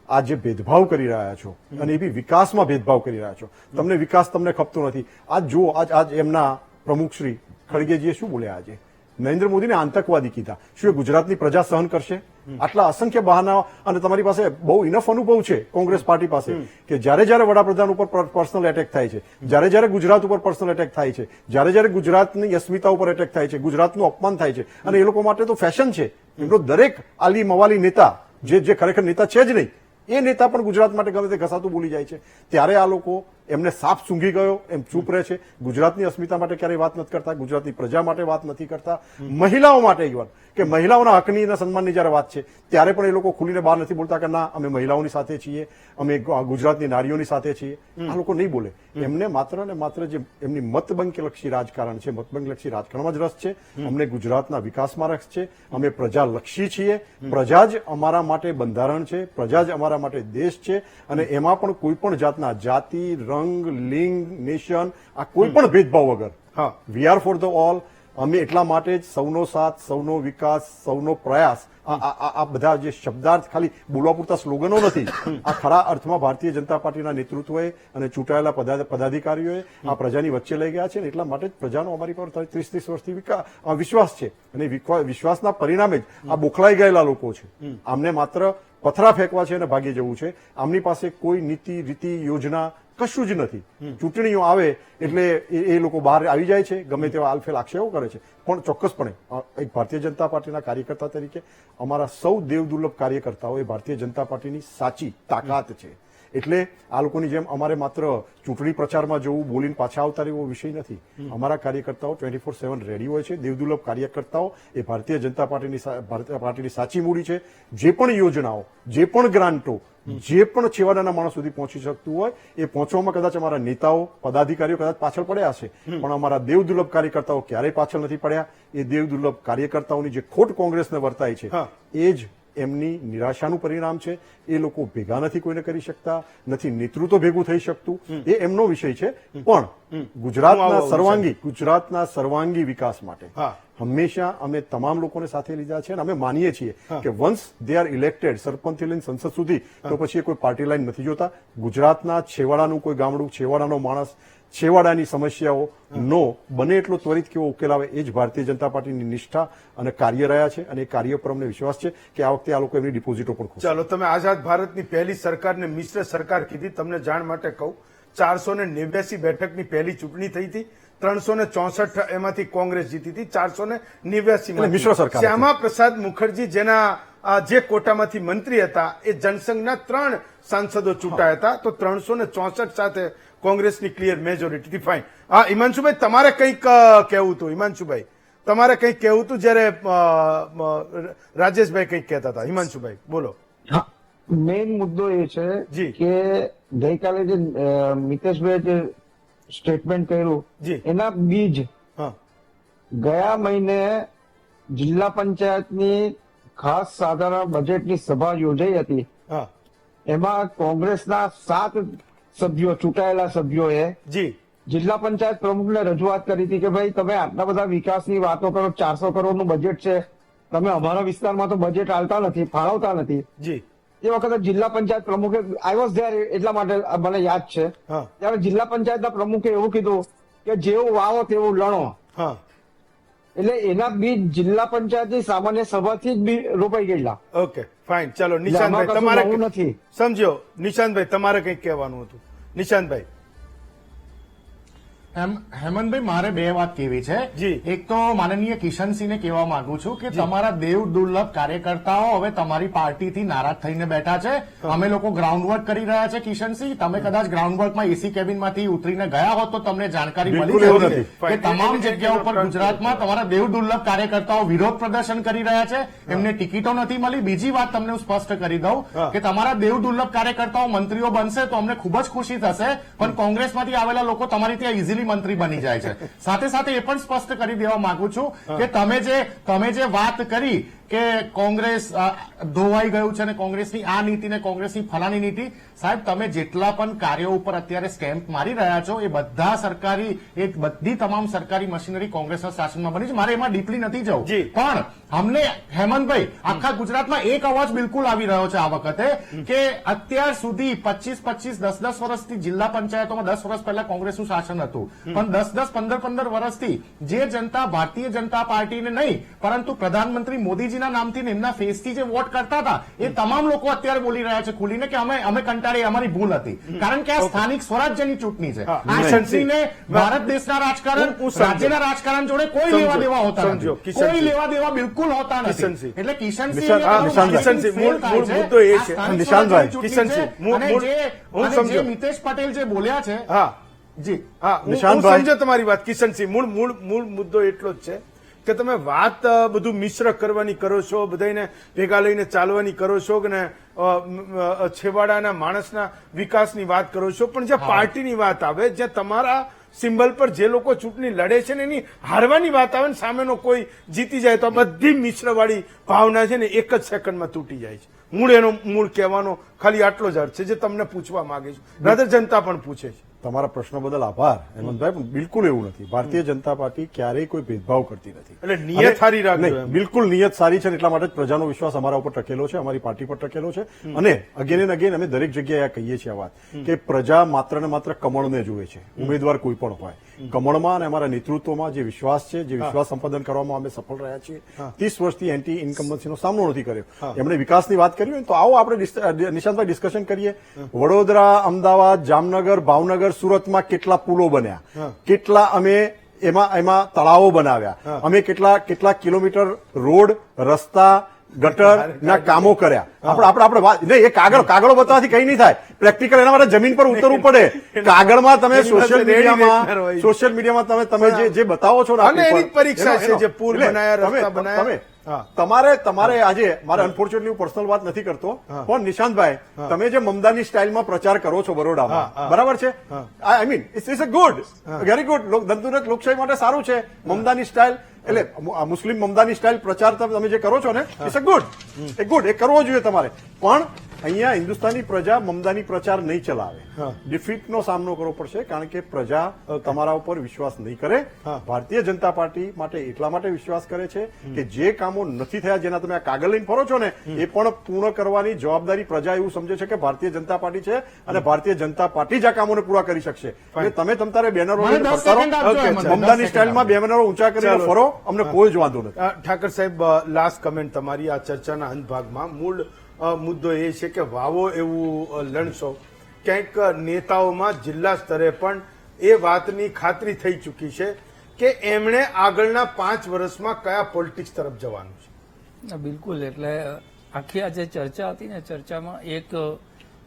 આ જે ભેદભાવ કરી રહ્યા છો અને એ બી વિકાસમાં ભેદભાવ કરી રહ્યા છો, તમને વિકાસ તમને ખપતો નથી. આજ જુઓ, આજ એમના પ્રમુખ શ્રી ખડગેજીએ શું બોલ્યા, આજે નરેન્દ્ર મોદીને આતંકવાદી કીધા. શું એ ગુજરાતની પ્રજા સહન કરશે? આટલા અસંખ્ય બહાના, અને તમારી પાસે બહુ ઇનફ અનુભવ છે કોંગ્રેસ પાર્ટી પાસે કે જ્યારે વડાપ્રધાન ઉપર પર્સનલ એટેક થાય છે, જ્યારે ગુજરાત ઉપર પર્સનલ એટેક થાય છે, જ્યારે ગુજરાતની અસ્મિતા ઉપર એટેક થાય છે, ગુજરાતનું અપમાન થાય છે, અને એ લોકો માટે તો ફેશન છે. એમનો દરેક આલી મવાલી નેતા જે ખરેખર નેતા છે જ નહીં, એ નેતા પણ ગુજરાત માટે ગમે તે ઘસાતું બોલી જાય છે. ત્યારે આ લોકો એમને સાપ સૂંઘી ગયો એમ ચૂપ રહે છે. ગુજરાતની અસ્મિતા માટે ક્યારેય વાત નથી કરતા, ગુજરાતની પ્રજા માટે વાત નથી કરતા, મહિલાઓ માટે ઇવન કે મહિલાઓના હકની અને સન્માનની જયારે વાત છે ત્યારે પણ એ લોકો ખુલીને બહાર નથી બોલતા કે ના અમે મહિલાઓની સાથે છીએ, અમે ગુજરાતની નારીઓની સાથે છીએ. આ લોકો નહીં બોલે. એમને માત્ર ને માત્ર જે એમની મતબંકલક્ષી રાજકારણ છે, મતબંકલક્ષી રાજકારણમાં જ રસ છે. અમને ગુજરાતના વિકાસમાં રસ છે. અમે પ્રજાલક્ષી છીએ. પ્રજા જ અમારા માટે બંધારણ છે, પ્રજા જ અમારા માટે દેશ છે, અને એમાં પણ કોઈ પણ જાતના જાતિ, રંગ, લિંગ, નેશન, આ કોઈ પણ ભેદભાવ વગર we are for the all. અમે એટલા માટે જ સૌનો સાથ, સૌનો વિકાસ, સૌનો પ્રયાસ, આ બધા જે શબ્દાર્થ ખાલી બોલવા પૂરતા સ્લોગનો નથી. આ ખરા અર્થમાં ભારતીય જનતા પાર્ટીના નેતૃત્વએ અને ચૂંટાયેલા પદાધિકારીઓએ આ પ્રજાની વચ્ચે લઈ ગયા છે, અને એટલા માટે જ પ્રજાનો અમારી પર 30 વર્ષથી વિશ્વાસ છે, અને વિશ્વાસના પરિણામે જ આ બોખલાઈ ગયેલા લોકો છે. આમને માત્ર પથરા ફેંકવા છે અને ભાગી જવું છે. આમની પાસે કોઈ નીતિ, રીતિ, યોજના કશું જ નથી. ચૂંટણીઓ આવે એટલે એ લોકો બહાર આવી જાય છે, ગમે તેવા આલફેલ આક્ષેપો કરે છે. પણ ચોક્કસપણે એક ભારતીય જનતા પાર્ટીના કાર્યકર્તા તરીકે અમારા સૌ દેવદુર્લભ કાર્યકર્તાઓ એ ભારતીય જનતા પાર્ટીની સાચી તાકાત છે. એટલે આ લોકોની જેમ અમારે માત્ર ચૂંટણી પ્રચારમાં જવું, બોલીને પાછા આવતા રહેવો વિષય નથી. અમારા કાર્યકર્તાઓ 24/7 રેડી હોય છે. દેવદુર્લભ કાર્યકર્તાઓ એ ભારતીય જનતા પાર્ટીની સાચી મૂડી છે. જે પણ યોજનાઓ, જે પણ ગ્રાન્ટો, જે પણ છેવાડાના માણસ સુધી પહોંચી શકતું હોય એ પહોંચવામાં કદાચ અમારા નેતાઓ, પદાધિકારીઓ કદાચ પાછળ પડ્યા હશે, પણ અમારા દેવદુર્લભ કાર્યકર્તાઓ ક્યારેય પાછળ નથી પડ્યા. એ દેવદુર્લભ કાર્યકર્તાઓની જે ખોટ કોંગ્રેસને વર્તાય છે એ જ એમની નિરાશાનું પરિણામ છે. એ લોકો ભેગા નથી કોઈને કરી શકતા, નથી નેતૃત્વ ભેગું થઈ શકતું. એ એમનો વિષય છે. પણ ગુજરાતના સર્વાંગી વિકાસ માટે હંમેશા અમે તમામ લોકોને સાથે લીધા છે, અને અમે માનીએ છીએ કે વન્સ દે આર ઇલેક્ટેડ, સરપંચથી લઈને સંસદ સુધી, તો પછી એ કોઈ પાર્ટી લાઈન નથી જોતા. ગુજરાતના છેવાડાનું કોઈ ગામડું, છેવાડાનો માણસ, છેવાડાની સમસ્યાઓ નો બને એટલો ત્વરિત કેવો ઉકેલ આવે એ જ ભારતીય જનતા પાર્ટીની નિષ્ઠા અને કાર્ય રહ્યા છે, અને એ કાર્ય પર અમને વિશ્વાસ છે કે આ વખતે આ લોકો એમની ડિપોઝિટો પણ ખુશ. ચાલો, તમે આઝાદ ભારતની પહેલી સરકારને મિશ્ર સરકાર કીધી. તમને જાણ માટે કહું, 489 બેઠકની પહેલી ચૂંટણી થઈ હતી. 364 એમાંથી કોંગ્રેસ જીતી હતી, 489 મિશ્ર સરકાર. શ્યામા પ્રસાદ મુખર્જી જેના જે કોટામાંથી મંત્રી હતા એ જનસંઘના 3 સાંસદો ચૂંટાયા હતા. તો 364 સાથે કોંગ્રેસની ક્લિયર મેજોરિટી. ફાઇન. હા, હિમાંશુભાઈ, તમારે કંઈક કહેવું હતું. હિમાંશુભાઈ, તમારે કંઈક કહેવું હતું જ્યારે રાજેશભાઈ કંઈક કહેતા હતા. હિમાંશુભાઈ, બોલો. મેઇન મુદ્દો એ છે કે ગઈકાલે જે મિતેશભાઈ જે સ્ટેટમેન્ટ કર્યું એના બીજ ગયા મહિને જિલ્લા પંચાયતની ખાસ સાધારણ બજેટની સભા યોજાઈ હતી. એમાં કોંગ્રેસના 7 સભ્યો, ચૂંટાયેલા સભ્યોએ જિલ્લા પંચાયત પ્રમુખને રજૂઆત કરી હતી કે ભાઈ તમે આટલા બધા વિકાસની વાતો કરો, 400 કરોડનું બજેટ છે, તમે અમારા વિસ્તારમાં તો બજેટ આલતા નથી, ફાળવતા નથી. જી એ વખતે જિલ્લા પંચાયત પ્રમુખે, આઈ વોઝ ધેર એટલા માટે મને યાદ છે, હા. ત્યારે જિલ્લા પંચાયતના પ્રમુખે એવું કીધું કે જેવું વાવો તેવું લણો. હા એટલે એના બીજ જિલ્લા પંચાયતની સામાન્ય સભાથી જ બી રોપાઈ ગયેલા. ઓકે ફાઇન, ચલો આમાં નિશાંતભાઈ કશું તમારે નવું નથી. સમજ્યો. નિશાંતભાઈ તમારે કંઈક કહેવાનું હતું. નિશાંતભાઈ. હેમંતભાઈ, મારે બે વાત કહેવી છે. જી. એક તો માનનીય કિશનસિંહને કહેવા માંગુ છું કે તમારા દેવ દુર્લભ કાર્યકર્તાઓ હવે તમારી પાર્ટીથી નારાજ થઈને બેઠા છે. અમે લોકો ગ્રાઉન્ડ વર્ક કરી રહ્યા છે. કિશનસિંહ, તમે કદાચ ગ્રાઉન્ડ વર્કમાં એસી કેબિનમાંથી ઉતરીને ગયા હોત તો તમને જાણકારી મળી બિલકુલ એવું જતી નથી. કે તમામ જગ્યાઓ પર ગુજરાતમાં તમારા દેવ દુર્લભ કાર્યકર્તાઓ વિરોધ પ્રદર્શન કરી રહ્યા છે. એમને ટિકિટો નથી મળી. બીજી વાત તમને હું સ્પષ્ટ કરી દઉં કે તમારા દેવ દુર્લભ કાર્યકર્તાઓ મંત્રીઓ બનશે તો અમને ખૂબ જ ખુશી થશે, પણ કોંગ્રેસમાંથી આવેલા લોકો તમારી ત્યાં ઇઝીલી મંત્રી બની જાય છે. સાથે સાથે એ પણ સ્પષ્ટ કરી દેવા માંગુ છું કે તમે જે વાત કરી કે કોંગ્રેસ ધોવાઈ ગયું છે અને કોંગ્રેસની આ નીતિ ને કોંગ્રેસની ફલાની નીતિ, સાહેબ તમે જેટલા પણ કાર્યો ઉપર અત્યારે સ્ટેમ્પ મારી રહ્યા છો એ બધા સરકારી, એ બધી તમામ સરકારી મશીનરી કોંગ્રેસના શાસનમાં બની છે. મારે એમાં ડીપલી નથી જવું, જી. પણ અમને હેમંતભાઈ આખા ગુજરાતમાં એક અવાજ બિલકુલ આવી રહ્યો છે આ વખતે કે અત્યાર સુધી 25-25, 10-10 વર્ષથી જિલ્લા પંચાયતોમાં 10 વર્ષ પહેલા કોંગ્રેસનું શાસન હતું, પણ 10-10, 15-15 વર્ષથી જે જનતા ભારતીય જનતા પાર્ટીને નહીં પરંતુ પ્રધાનમંત્રી મોદીજીના નામથી ને એમના ફેસથી જે વોટ કરતા હતા એ તમામ લોકો અત્યારે બોલી રહ્યા છે ખુલીને કે અમે કંટાળી, અમારી ભૂલ હતી. કારણ કે આ સ્થાનિક સ્વરાજ્યની ચૂંટણી છે. આ ચૂંટણીને ભારત દેશના રાજકારણ, રાજ્યના રાજકારણ જોડે કોઈ લેવા દેવા હોતા સમજો. નથી. કોઈ લેવા દેવા બિલકુલ હોતા નથી. કિશનસિંહ. એટલે કિશનસિંહ કિશનસિંહ, મૂળ મુદ્દો એ છે. નિશાંતભાઈ, કિશનસિંહ, હું અને સમજો. જે મિતેશ પટેલ જે બોલ્યા છે, હા જી હા, હું નિશાંતભાઈ. સમજો તમારી વાત. કિશનસિંહ, મૂળ મુદ્દો એટલો જ છે કે તમે વાત બધું મિશ્ર કરવાની કરો છો, બધાને ભેગા લઈને ચાલવાની કરો છો કે ને છેવાડાના માણસના વિકાસની વાત કરો છો, પણ જે પાર્ટીની વાત આવે, જે તમારા સિમ્બલ પર જે લોકો ચૂંટણી લડે છે ને એની હારવાની વાત આવે ને સામેનો કોઈ જીતી જાય તો આ બધી મિશ્રવાળી ભાવના છે ને એક જ સેકન્ડમાં તૂટી જાય છે. મૂળ કહેવાનો ખાલી આટલો જ અર્થ છે જે તમને પૂછવા માંગે છું. રાધર જનતા પણ પૂછે છે. તમારા પ્રશ્ન બદલ આભાર હેમંતભાઈ, પણ બિલકુલ એવું નથી. ભારતીય જનતા પાર્ટી ક્યારેય કોઈ ભેદભાવ કરતી નથી. એટલે નિયત સારી રાખજો નહીં, એમ. બિલકુલ નિયત સારી છે ને એટલા માટે જ પ્રજાનો વિશ્વાસ અમારા ઉપર ટકેલો છે, અમારી પાર્ટી પર ટકેલો છે. અને અગેન એન્ડ અગેન અમે દરેક જગ્યાએ આ કહીએ છીએ આ વાત કે પ્રજા માત્ર ને માત્ર કમળને જુએ છે, ઉમેદવાર કોઈ પણ હોય. કમળમાં અને અમારા નેતૃત્વમાં જે વિશ્વાસ છે, જે વિશ્વાસ સંપાદન કરવામાં અમે સફળ રહ્યા છીએ. 30 વર્ષથી એન્ટી ઇન્કમ્બન્સીનો સામનો નથી કર્યો. એમણે વિકાસની વાત કરી હોય તો આવો આપણે નિશાંતભાઈ ડિસ્કશન કરીએ. વડોદરા, અમદાવાદ, જામનગર, ભાવનગર, સુરતમાં કેટલા પુલો બન્યા, કેટલા અમે એમાં તળાવો બનાવ્યા, અમે કેટલા કિલોમીટર રોડ, રસ્તા, ગટર ના કામો કર્યા. આપણે વાત નહીં, એ કાગળો બતાવવાથી કઈ નહીં થાય. પ્રેક્ટિકલ એના માટે જમીન પર ઉતરવું પડે. કાગળમાં તમે સોશિયલ મીડિયામાં તમે જે બતાવો છો ને અને એની પરીક્ષા છે, જે પુલ બનાયા, રસ્તા બનાયા. તમારે આજે મારે અનફોર્ચ્યુનેટલી હું પર્સનલ વાત નથી કરતો, પણ નિશાંતભાઈ તમે જે મમદાની સ્ટાઇલમાં પ્રચાર કરો છો બરોડામાં, બરાબર છે? I mean it's a good, very good. ધનતુરત લોકશાહી માટે સારું છે મમદાની સ્ટાઇલ. એટલે મુસ્લિમ મમદાની સ્ટાઇલ પ્રચાર તમે જે કરો છો ને, ઇટ્સ અ ગુડ, એ કરવો જોઈએ તમારે. પણ અહીંયા હિન્દુસ્તાની પ્રજા મમદાની પ્રચાર નહીં ચલાવે. ડિફીટનો સામનો કરવો પડશે, કારણ કે પ્રજા તમારા ઉપર વિશ્વાસ નહીં કરે. ભારતીય જનતા પાર્ટી માટે એટલા માટે વિશ્વાસ કરે છે કે જે કામો નથી થયા, જેના તમે આ કાગળ લઈને ફરો છો ને, એ પણ પૂર્ણ કરવાની જવાબદારી પ્રજા એવું સમજે છે કે ભારતીય જનતા પાર્ટી છે અને ભારતીય જનતા પાર્ટી જ આ કામોને પૂરા કરી શકશે. એટલે તમે તમારે બેનરો લઈને ફરતા રહો, મમદાની સ્ટાઇલમાં બેનરો ઊંચા કરીને ફરો, અમને કોઈ જ વાંધો નથી. ઠાકર સાહેબ, લાસ્ટ કમેન્ટ તમારી આ ચર્ચાના અંત ભાગમાં. મૂળ મુદ્દો એ છે કે વાવો એવું લણશો. ક્યાંક નેતાઓમાં જિલ્લા સ્તરે પણ એ વાતની ખાતરી થઈ ચૂકી છે કે એમણે આગળના 5 વર્ષમાં કયા પોલિટિક્સ તરફ જવાનું છે. બિલકુલ. એટલે આખી આ જે ચર્ચા હતી ને, ચર્ચામાં એક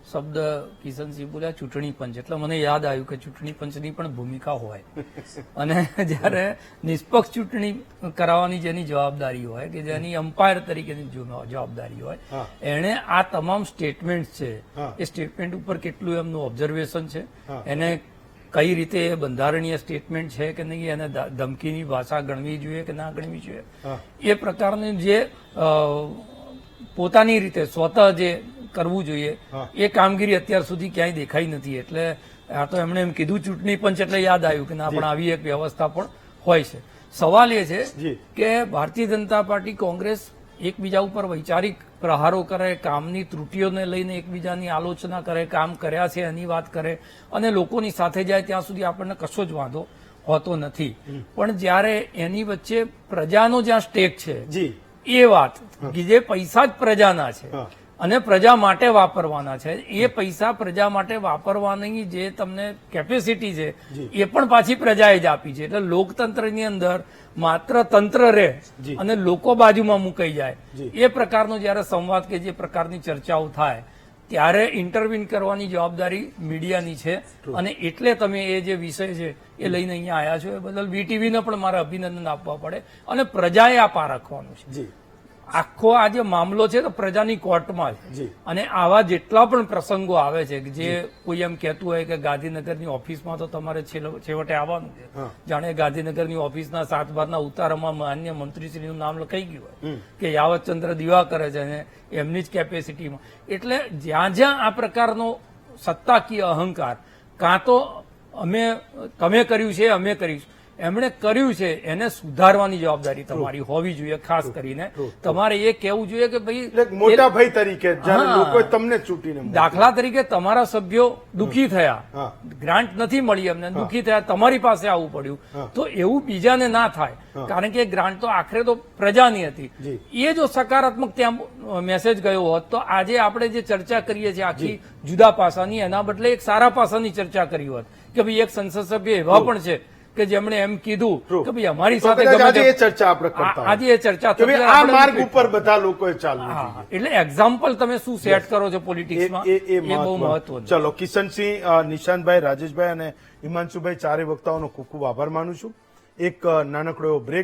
શબ્દ કિશનસિંહ બોલ્યા, ચૂંટણી પંચ. એટલે મને યાદ આવ્યું કે ચૂંટણી પંચની પણ ભૂમિકા હોય અને જ્યારે નિષ્પક્ષ ચૂંટણી કરાવવાની જેની જવાબદારી હોય, કે જેની અમ્પાયર તરીકેની જવાબદારી હોય, એણે આ તમામ સ્ટેટમેન્ટ છે એ સ્ટેટમેન્ટ ઉપર કેટલું એમનું ઓબ્ઝર્વેશન છે, એને કઈ રીતે બંધારણીય સ્ટેટમેન્ટ છે કે નહીં, એને ધમકીની ભાષા ગણવી જોઈએ કે ના ગણવી જોઈએ, એ પ્રકારની જે પોતાની રીતે સ્વતઃ જે કરવું જોઈએ એ કામગીરી અત્યાર સુધી ક્યાંય દેખાઈ નથી. એટલે આ તો એમણે એમ કીધું ચૂંટણી પંચ એટલે યાદ આવ્યું કે ના પણ આવી એક વ્યવસ્થા પણ હોય છે. સવાલ એ છે જી. કે ભારતીય જનતા પાર્ટી કોંગ્રેસ એકબીજા ઉપર વૈચારિક પ્રહારો કરે, કામની ત્રુટીઓને લઈને એકબીજાની આલોચના કરે, કામ કર્યા છે એની વાત કરે અને લોકોની સાથે જાય ત્યાં સુધી આપણને કશો જ વાંધો હોતો નથી. પણ જ્યારે એની વચ્ચે પ્રજાનો જ્યાં સ્ટેક છે જી. એ વાત કે જે પૈસા જ પ્રજાના છે અને પ્રજા માટે વાપરવાના છે, એ પૈસા પ્રજા માટે વાપરવાની જે તમને કેપેસિટી છે એ પણ પાછી પ્રજાએ જ આપી છે. એટલે લોકતંત્રની અંદર માત્ર તંત્ર રહે અને લોકો બાજુમાં મુકાઈ જાય એ પ્રકારનો જયારે સંવાદ કે જે પ્રકારની ચર્ચાઓ થાય ત્યારે ઇન્ટરવીન કરવાની જવાબદારી મીડિયાની છે. અને એટલે તમે એ જે વિષય છે એ લઈને અહીંયા આવ્યા છો એ બદલ વીટીવીને પણ મારે અભિનંદન આપવા પડે અને પ્રજાએ આ પારખવાનું છે. જી. આખો આ જે મામલો છે તો પ્રજાની કોર્ટમાં છે અને આવા જેટલા પણ પ્રસંગો આવે છે કે જે કોઈ એમ કહેતું હોય કે ગાંધીનગરની ઓફિસમાં તો તમારે છેવટે આવવાનું છે, જાણે ગાંધીનગરની ઓફિસના 7 બારના ઉતારામાં માન્ય મંત્રીશ્રીનું નામ લખાઈ ગયું હોય કે યાવતચંદ્ર દિવાકર છે અને એમની જ કેપેસિટીમાં. એટલે જ્યાં જ્યાં આ પ્રકારનો સત્તાકીય અહંકાર કાં તો તમે કર્યું છે અમે કરીશું, એમણે કર્યું છે એને સુધારવાની જવાબદારી તમારી હોવી જોઈએ. ખાસ કરીને તમારે એ કહેવું જોઈએ કે ભાઈ એટલે મોટા ભાઈ તરીકે જ્યારે લોકોએ તમને ચૂંટીને મોકલ્યા. દાખલા તરીકે તમારા સભ્યો દુઃખી થયા, ગ્રાન્ટ નથી મળી એમને, દુઃખી થયા, તમારી પાસે આવવું પડ્યું, તો એવું બીજાને ના થાય. કારણ કે ગ્રાન્ટ તો આખરે તો પ્રજાની હતી. એ જો સકારાત્મક ત્યાં મેસેજ ગયો હોત તો આજે આપણે જે ચર્ચા કરીએ છીએ આખી જુદા પાસાની, એના બદલે એક સારા પાસાની ચર્ચા કરી હોત કે ભાઈ એક સંસદ સભ્ય એવા પણ છે કે જેમણે એમ કીધું કે ભાઈ અમારી સાથે આજે એ ચર્ચા આપણે કરતા આજે એ ચર્ચા કે ભાઈ આ માર્ગ ઉપર બધા લોકોએ ચાલવું હા, જોઈએ. એટલે એક્ઝામ્પલ તમે શું સેટ કરો છો પોલિટિક્સમાં એ બહુ મહત્વનું. ચલો કિશનસિંહ, નિશાંતભાઈ, રાજેશભાઈ અને હિમાંશુભાઈ ચારે વક્તાઓનો ખૂબ ખૂબ આભાર માનું છું. એક નાનકડો એવો બ્રેક